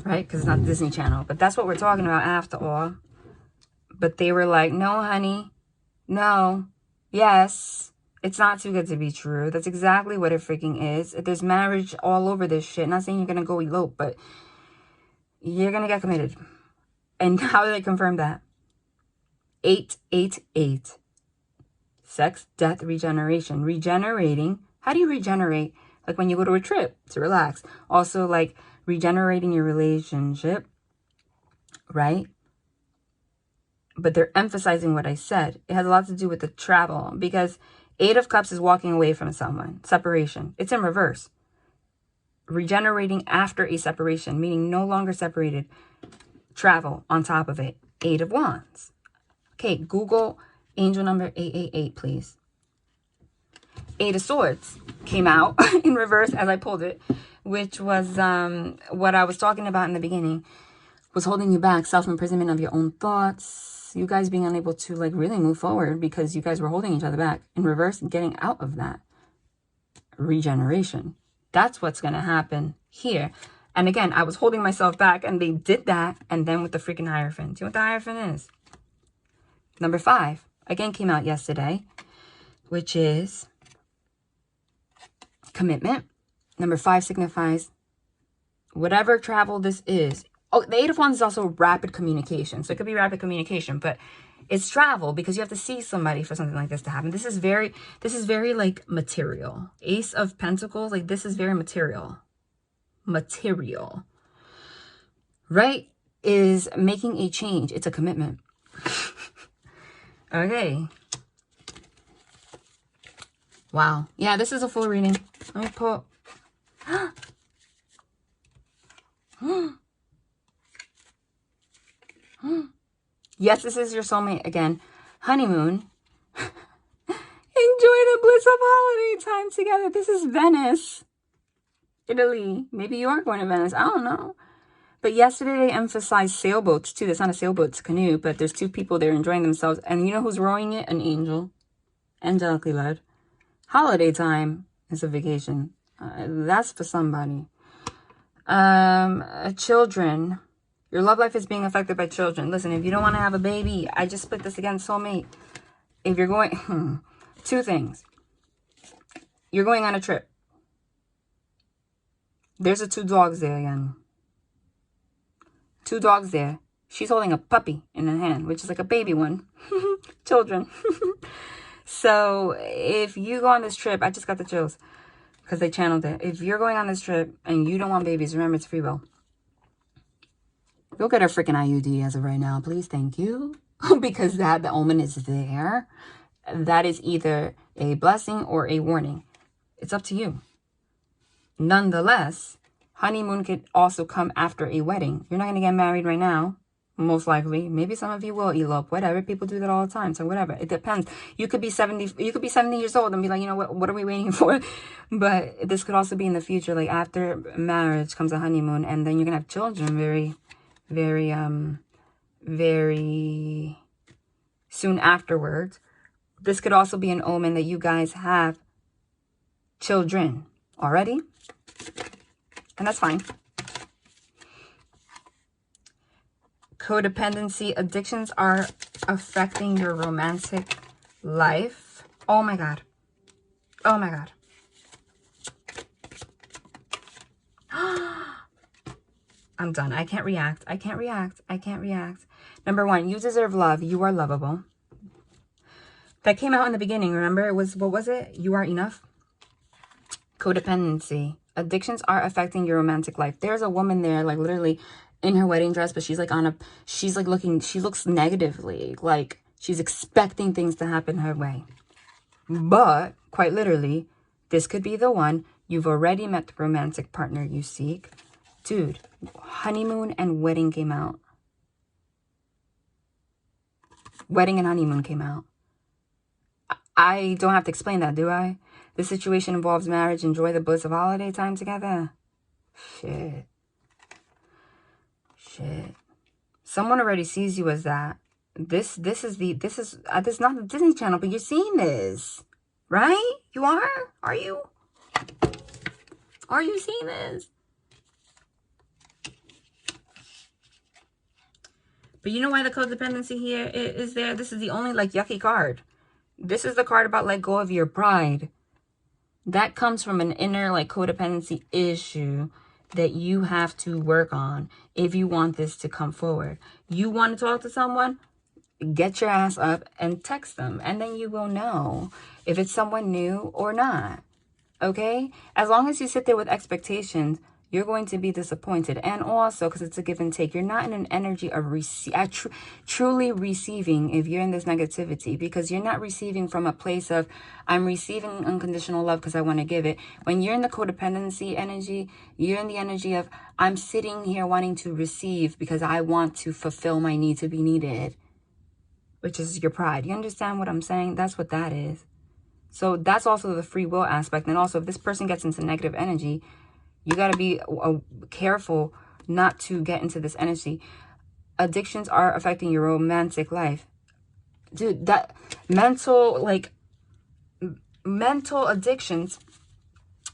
right? Because it's not Disney Channel. But that's what we're talking about after all. But they were like, no, honey. No. Yes. It's not too good to be true. That's exactly what it freaking is. There's marriage all over this shit. Not saying you're going to go elope, but you're going to get committed. And how do they confirm that? 888. Sex, death, regeneration. Regenerating. How do you regenerate? Like when you go to a trip to relax. Also, like regenerating your relationship, right? But they're emphasizing what I said. It has a lot to do with the travel, because 8 of Cups is walking away from someone. Separation. It's in reverse. Regenerating after a separation, meaning no longer separated. Travel on top of it. 8 of Wands. Okay, Google angel number 888, please. 8 of Swords came out in reverse as I pulled it, which was what I was talking about in the beginning, was holding you back, self-imprisonment of your own thoughts, you guys being unable to like really move forward because you guys were holding each other back. In reverse, getting out of that. Regeneration. That's what's going to happen here. And again, I was holding myself back and they did that. And then with the freaking Hierophant. Do you know what the Hierophant is? Number 5. Again, came out yesterday, which is commitment. Number 5 signifies whatever travel this is. Oh, the 8 of Wands is also rapid communication. So it could be rapid communication, but it's travel because you have to see somebody for something like this to happen. This is very like material. Ace of Pentacles, like this is very material. Material. Right? Is making a change. It's a commitment. Okay. Wow. Yeah, this is a full reading. Let me pull. Yes, this is your soulmate again. Honeymoon. Enjoy the bliss of holiday time together. This is Venice, Italy. Maybe you are going to Venice. I don't know. But yesterday they emphasized sailboats too. It's not a sailboat, it's a canoe. But there's 2 people there enjoying themselves. And you know who's rowing it? An angel. Angelically led. Holiday time is a vacation. That's for somebody. Children. Your love life is being affected by children. Listen, if you don't want to have a baby, I just split this again, soulmate. If you're going, 2 things. You're going on a trip. There's a 2 dogs there again. 2 dogs there. She's holding a puppy in her hand, which is like a baby one. Children. So if you go on this trip, I just got the chills because they channeled it. If you're going on this trip and you don't want babies, remember it's free will. Go get a freaking IUD as of right now, please. Thank you. Because the omen is there. That is either a blessing or a warning. It's up to you. Nonetheless, honeymoon could also come after a wedding. You're not going to get married right now, most likely. Maybe some of you will elope, whatever. People do that all the time, so whatever. It depends. You could be 70 years old and be like, you know what are we waiting for? But this could also be in the future, like after marriage comes a honeymoon, and then you're going to have children very soon afterwards. This could also be an omen that you guys have children already. And that's fine. Codependency, addictions are affecting your romantic life. Oh my God. Oh my God. I'm done. I can't react. I can't react. I can't react. Number one, you deserve love. You are lovable. That came out in the beginning. Remember, it was, what was it? You are enough. Codependency. Addictions are affecting your romantic life. There's a woman there, like literally in her wedding dress, but she's like she's like looking, she looks negatively, like she's expecting things to happen her way. But quite literally, this could be the one. You've already met the romantic partner you seek. Dude, honeymoon and wedding came out. Wedding and honeymoon came out. I don't have to explain that, do I? This situation involves marriage. Enjoy the bliss of holiday time together. Shit. Shit. Someone already sees you as that. This is not the Disney Channel, but you're seeing this, right? You are? Are you? Are you seeing this? But you know why the codependency here is there? This is the only like yucky card. This is the card about let go of your pride. That comes from an inner like codependency issue that you have to work on if you want this to come forward. You want to talk to someone? Get your ass up and text them, and then you will know if it's someone new or not. Okay? As long as you sit there with expectations, you're going to be disappointed. And also, because it's a give and take, you're not in an energy of truly receiving if you're in this negativity, because you're not receiving from a place of, I'm receiving unconditional love because I want to give it. When you're in the codependency energy, you're in the energy of, I'm sitting here wanting to receive because I want to fulfill my need to be needed, which is your pride. You understand what I'm saying? That's what that is. So that's also the free will aspect. And also, if this person gets into negative energy, you got to be careful not to get into this energy. Addictions are affecting your romantic life. Dude, that mental addictions,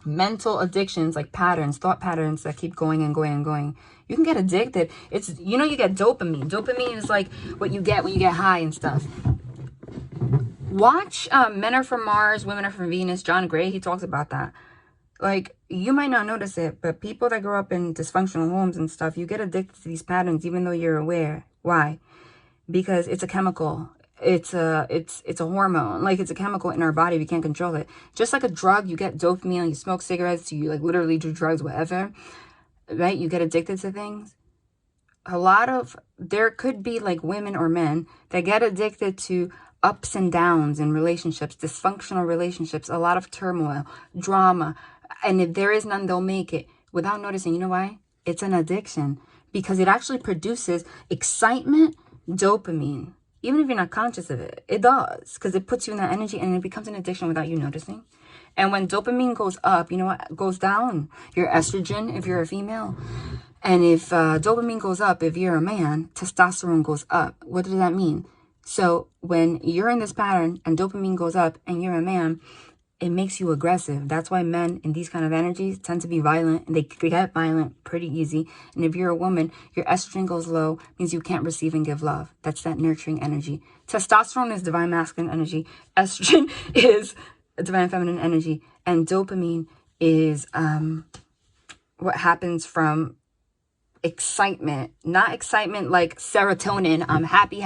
like patterns, thought patterns that keep going and going and going. You can get addicted. It's, you know, you get dopamine. Dopamine is like what you get when you get high and stuff. Watch Men Are From Mars, Women Are From Venus. John Gray, he talks about that. Like, you might not notice it, but people that grow up in dysfunctional homes and stuff, you get addicted to these patterns even though you're aware. Why? Because it's a chemical. It's a hormone. Like, it's a chemical in our body. We can't control it. Just like a drug, you get dopamine, you smoke cigarettes, you like literally do drugs, whatever, right? You get addicted to things. There could be like women or men that get addicted to ups and downs in relationships, dysfunctional relationships, a lot of turmoil, drama. And if there is none, they'll make it without noticing. You know why? It's an addiction, because it actually produces excitement, dopamine. Even if you're not conscious of it, it does, because it puts you in that energy and it becomes an addiction without you noticing. And when dopamine goes up, you know what goes down? Your estrogen, if you're a female. And if dopamine goes up, if you're a man, testosterone goes up. What does that mean? So when you're in this pattern and dopamine goes up and you're a man, it makes you aggressive. That's why men in these kind of energies tend to be violent, and they get violent pretty easy. And if you're a woman, your estrogen goes low, means you can't receive and give love. That's that nurturing energy. Testosterone is divine masculine energy. Estrogen is divine feminine energy. And dopamine is what happens from excitement. Not excitement like serotonin. I'm happy.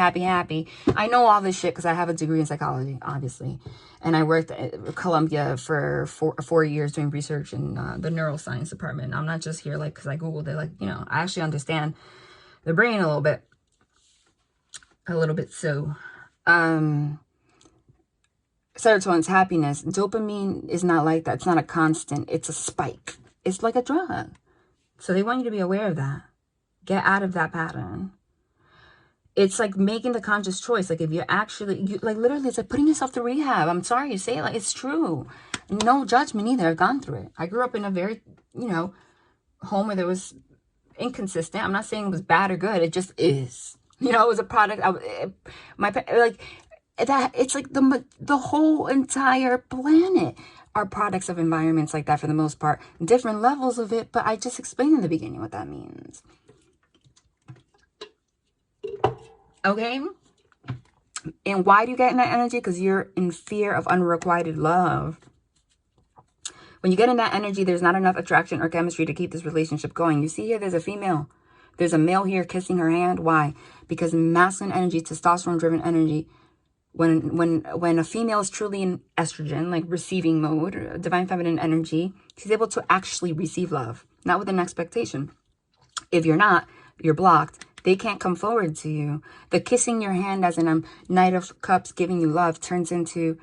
I know all this shit because I have a degree in psychology, obviously. And I worked at Columbia for four years doing research in the neuroscience department. I'm not just here like because I Googled it. Like, you know, I actually understand the brain a little bit. So, serotonin's happiness. Dopamine is not like that. It's not a constant. It's a spike. It's like a drug. So they want you to be aware of that. Get out of that pattern. It's like making the conscious choice. Like if you're actually, like literally, it's like putting yourself to rehab. I'm sorry to say it, like it's true. No judgment either. I've gone through it. I grew up in a very, you know, home where there was inconsistent. I'm not saying it was bad or good. It just is. You know, it was a product. It's like the whole entire planet. are products of environments like that for the most part. Different levels of it, but I just explained in the beginning what that means. Okay? And why do you get in that energy? Because you're in fear of unrequited love. When you get in that energy, there's not enough attraction or chemistry to keep this relationship going. You see here, there's a female. There's a male here kissing her hand. Why? Because masculine energy, testosterone-driven energy, when a female is truly in estrogen, like receiving mode, divine feminine energy, she's able to actually receive love, not with an expectation. If you're not, you're blocked. They can't come forward to you. The kissing your hand as in Knight of Cups giving you love turns into,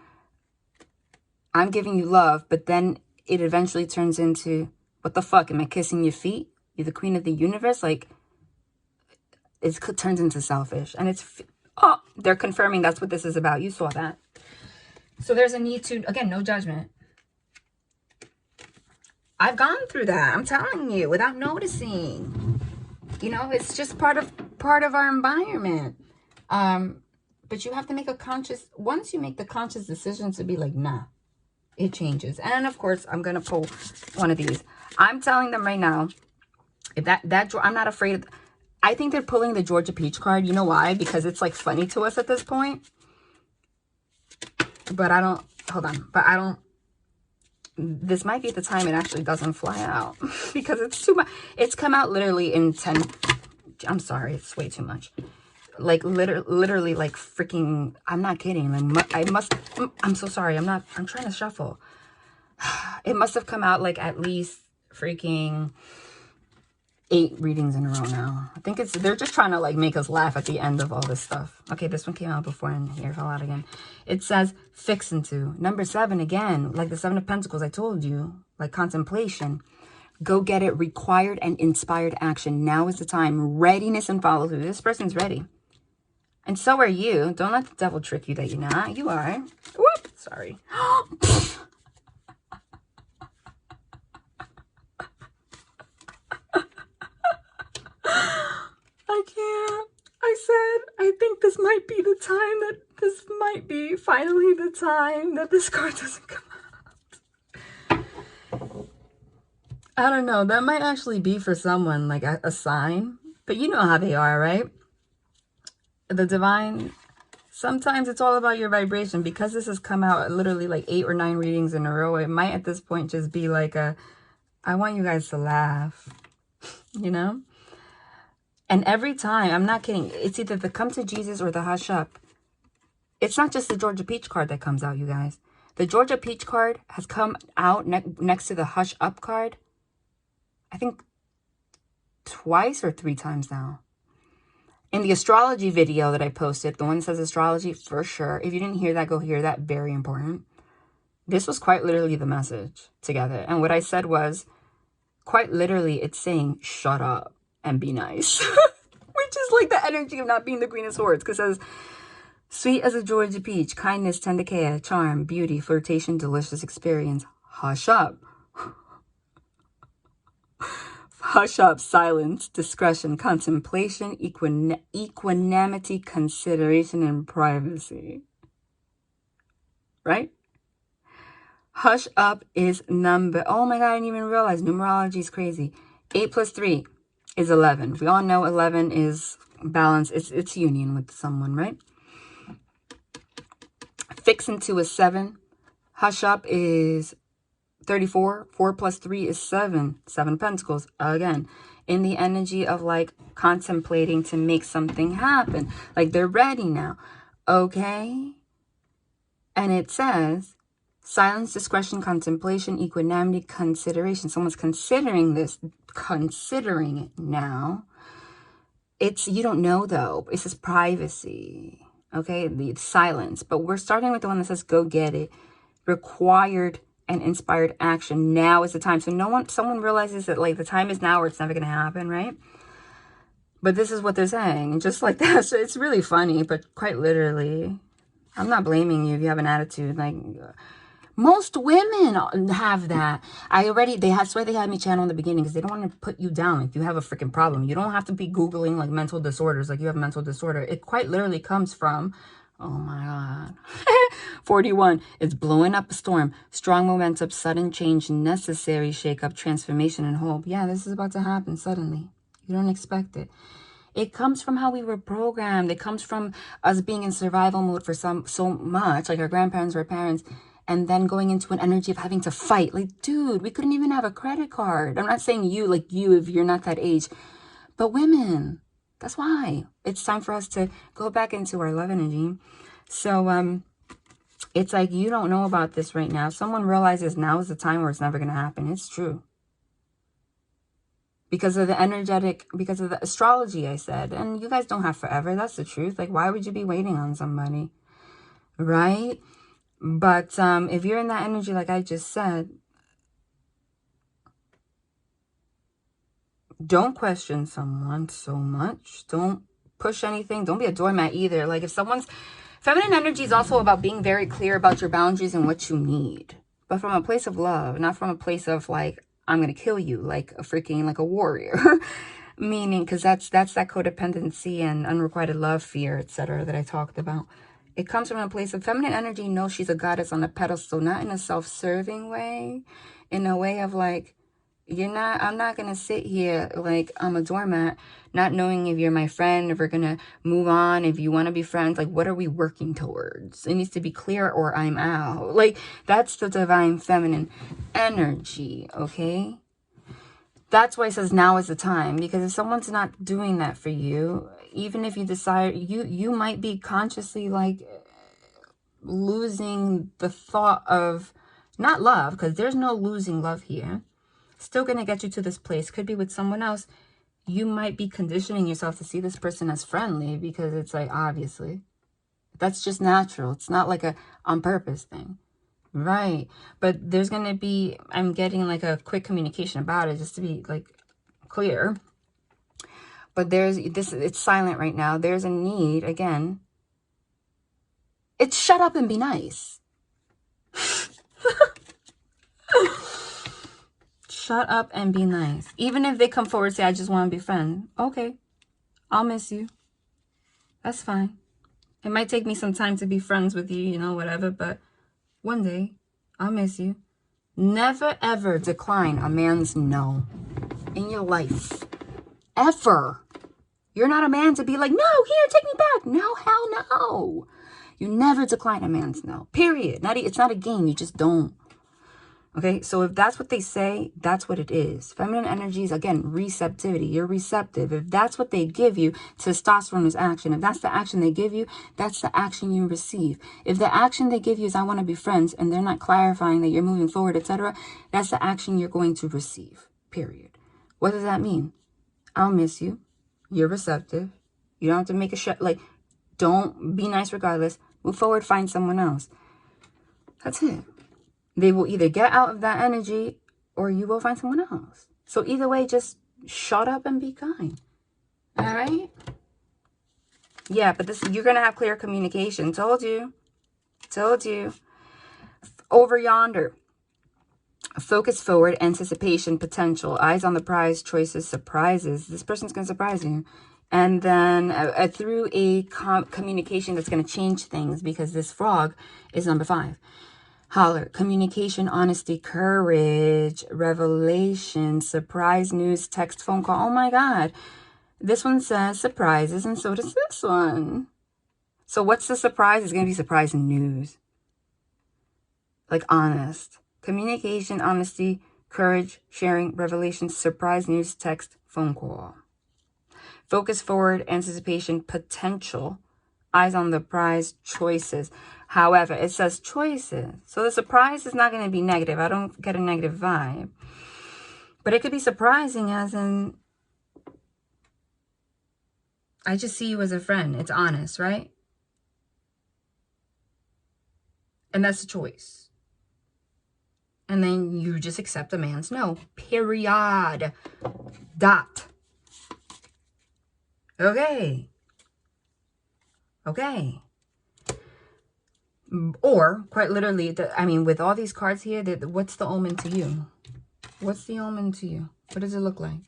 I'm giving you love, but then it eventually turns into, what the fuck? Am I kissing your feet? You're the queen of the universe? Like, it turns into selfish. And it's, oh, they're confirming that's what this is about. You saw that. So there's a need to, again, no judgment. I've gone through that. I'm telling you, without noticing. You know, it's just part of our environment. But you have to make a conscious, once you make the conscious decision to be like, nah, it changes. And of course, I'm going to pull one of these. I'm telling them right now, if I'm not afraid of, I think they're pulling the Georgia Peach card. You know why? Because it's like funny to us at this point. But I don't, hold on. But I don't, this might be the time it actually doesn't fly out. Because it's too much. It's come out literally in 10, I'm sorry, it's way too much. Like literally like freaking, I'm not kidding. Like I'm so sorry. I'm trying to shuffle. It must have come out like at least freaking 8 readings in a row now. I think they're just trying to like make us laugh at the end of all this stuff. Okay, this one came out before and here it fell out again. It says fix into. Number 7 again, like the 7 of Pentacles I told you, like contemplation. Go get it, required and inspired action. Now is the time. Readiness and follow through. This person's ready. And so are you. Don't let the devil trick you that you're not. You are. Whoop, sorry. I can't. I said, I think this might be the time that this might be finally the time that this card doesn't come out. I don't know. That might actually be for someone like a sign. But you know how they are, right? The divine, sometimes it's all about your vibration. Because this has come out literally like 8 or 9 readings in a row, it might at this point just be like I want you guys to laugh, you know? And every time, I'm not kidding, it's either the come to Jesus or the hush up. It's not just the Georgia Peach card that comes out, you guys. The Georgia Peach card has come out next to the hush up card, I think twice or 3 times now. In the astrology video that I posted, the one that says astrology, for sure. If you didn't hear that, go hear that. Very important. This was quite literally the message together. And what I said was, quite literally, it's saying, shut up and be nice. Which is like the energy of not being the Queen of Swords. Because it says, sweet as a Georgia peach, kindness, tender care, charm, beauty, flirtation, delicious experience. Hush up. Hush up, silence, discretion, contemplation, equanimity, consideration, and privacy. Right? Hush up is number, oh my God, I didn't even realize numerology is crazy. 8 plus 3 is 11. We all know 11 is balance. It's union with someone, right? Fix into is 7. Hush up is 34. 4 plus 3 is 7. 7 Pentacles. Again, in the energy of like contemplating to make something happen. Like they're ready now. Okay? And it says silence, discretion, contemplation, equanimity, consideration. Someone's considering this, considering it now. It's, you don't know though. It says privacy. Okay? The silence. But we're starting with the one that says go get it. Required and inspired action. Now is the time. So someone realizes that like the time is now or it's never going to happen, right? But this is what they're saying. Just like that. So it's really funny, but quite literally, I'm not blaming you if you have an attitude. Like most women have that. That's why they had me channel in the beginning, because they don't want to put you down if you have a freaking problem. You don't have to be Googling like mental disorders, like you have a mental disorder. It quite literally comes from, oh my God, 41, it's blowing up a storm. Strong momentum, sudden change, necessary shake-up, transformation, and hope. Yeah, this is about to happen suddenly. You don't expect it. It comes from how we were programmed. It comes from us being in survival mode for so much, like our grandparents or parents, and then going into an energy of having to fight. Like, dude, we couldn't even have a credit card. I'm not saying you, like you, if you're not that age, but women. That's why it's time for us to go back into our love energy. So, it's like you don't know about this right now. Someone realizes now is the time where it's never going to happen. It's true. Because of the energetic, because of the astrology, I said. And you guys don't have forever. That's the truth. Like, why would you be waiting on somebody? Right? But if you're in that energy, like I just said, don't question someone so much. Don't push anything. Don't be a doormat either. Like, if someone's... Feminine energy is also about being very clear about your boundaries and what you need. But from a place of love, not from a place of, like, I'm going to kill you, like a freaking, like a warrior. Meaning, because that's that codependency and unrequited love, fear, etc. that I talked about. It comes from a place of feminine energy. Knows she's a goddess on a pedestal, not in a self-serving way. In a way of, like, I'm not going to sit here like I'm a doormat, not knowing if you're my friend, if we're going to move on, if you want to be friends. Like, what are we working towards? It needs to be clear or I'm out. Like, that's the divine feminine energy, okay? That's why it says now is the time. Because if someone's not doing that for you, even if you decide, you might be consciously, like, losing the thought of, not love, because there's no losing love here. Still going to get you to this place. Could be with someone else. You might be conditioning yourself to see this person as friendly because it's like, obviously. That's just natural. It's not like a on purpose thing. Right. But there's going to be, I'm getting like a quick communication about it just to be like clear. But there's this, it's silent right now. There's a need, again. It's shut up and be nice. Shut up and be nice. Even if they come forward and say, I just want to be friends. Okay, I'll miss you. That's fine. It might take me some time to be friends with you, you know, whatever. But one day, I'll miss you. Never, ever decline a man's no in your life. Ever. You're not a man to be like, no, here, take me back. No, hell no. You never decline a man's no. Period. It's not a game. You just don't. Okay, so if that's what they say, that's what it is. Feminine energy is, again, receptivity. You're receptive. If that's what they give you, testosterone is action. If that's the action they give you, that's the action you receive. If the action they give you is, I want to be friends, and they're not clarifying that you're moving forward, etc., that's the action you're going to receive, period. What does that mean? I'll miss you. You're receptive. You don't have to make a shot. Like, don't be nice regardless. Move forward, find someone else. That's it. They will either get out of that energy or you will find someone else. So either way, just shut up and be kind. All right? Yeah, but you're going to have clear communication. Told you. Told you. Over yonder. Focus forward, anticipation, potential. Eyes on the prize, choices, surprises. This person's going to surprise you. And then through a communication that's going to change things, because this frog is number 5. Holler, communication, honesty, courage, revelation, surprise, news, text, phone call. Oh my God. This one says surprises, and so does this one. So what's the surprise? It's going to be surprise news. Like honest. Communication, honesty, courage, sharing, revelation, surprise, news, text, phone call. Focus forward, anticipation, potential. Eyes on the prize, choices. However, it says choices. So the surprise is not going to be negative. I don't get a negative vibe. But it could be surprising as in, I just see you as a friend. It's honest, right? And that's a choice. And then you just accept a man's no. Period. Dot. Okay. Okay. Or, quite literally, I mean, with all these cards here, what's the omen to you? What's the omen to you? What does it look like?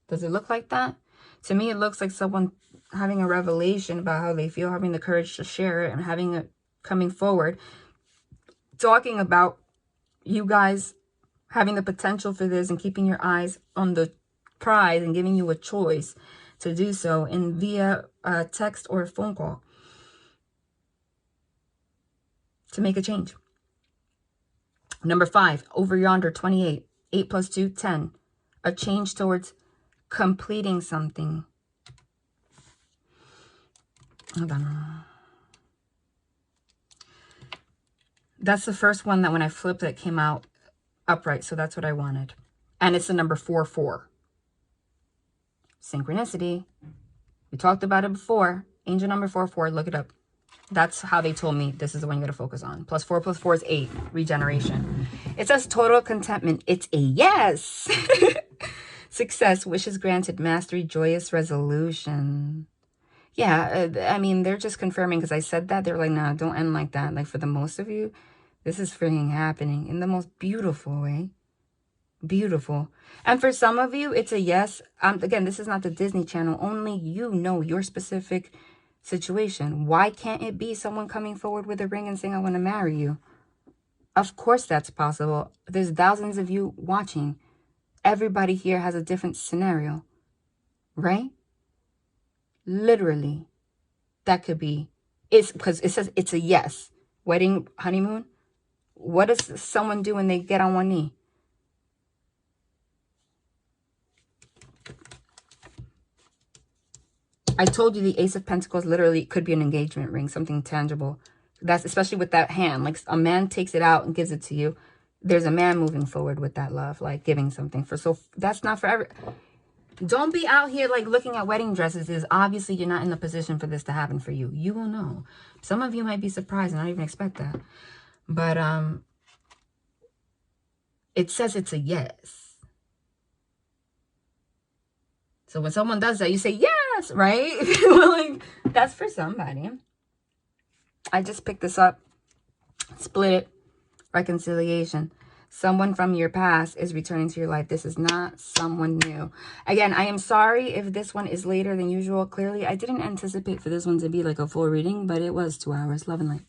Does it look like that? To me, it looks like someone having a revelation about how they feel, having the courage to share it, and having it coming forward. talking about you guys having the potential for this and keeping your eyes on the prize and giving you a choice to do so in via text or a phone call to make a change. Number 5, over yonder, 28. 8 plus 2, 10. A change towards completing something. Hold on. That's the first one that when I flipped it came out upright. So that's what I wanted. And it's the number 4-4. Synchronicity. We talked about it before. Angel number 4-4. Look it up. That's how they told me this is the one you got to focus on. Plus 4 plus 4 is 8. Regeneration. It says total contentment. It's a yes. Success. Wishes granted. Mastery. Joyous resolution. Yeah, I mean, they're just confirming because I said that. They're like, no, don't end like that. Like, for the most of you, this is freaking happening in the most beautiful way. Beautiful. And for some of you, it's a yes. Again, this is not the Disney Channel. Only you know your specific situation. Why can't it be someone coming forward with a ring and saying, I want to marry you? Of course that's possible. There's thousands of you watching. Everybody here has a different scenario, right? Literally, that could be. It's because it says it's a yes. Wedding, honeymoon. What does someone do when they get on one knee? I told you the Ace of Pentacles literally could be an engagement ring, something tangible. That's especially with that hand. Like a man takes it out and gives it to you. There's a man moving forward with that love, like giving something for. So that's not for every. Don't be out here like looking at wedding dresses. Is obviously you're not in the position for this to happen for you. You will know. Some of you might be surprised and not even expect that. But it says it's a yes. So when someone does that, you say yes, right? Like, that's for somebody. I just picked this up, split it, reconciliation. Someone from your past is returning to your life. This is not someone new. Again, I am sorry if this one is later than usual. Clearly, I didn't anticipate for this one to be like a full reading, but it was 2 hours. Love and light.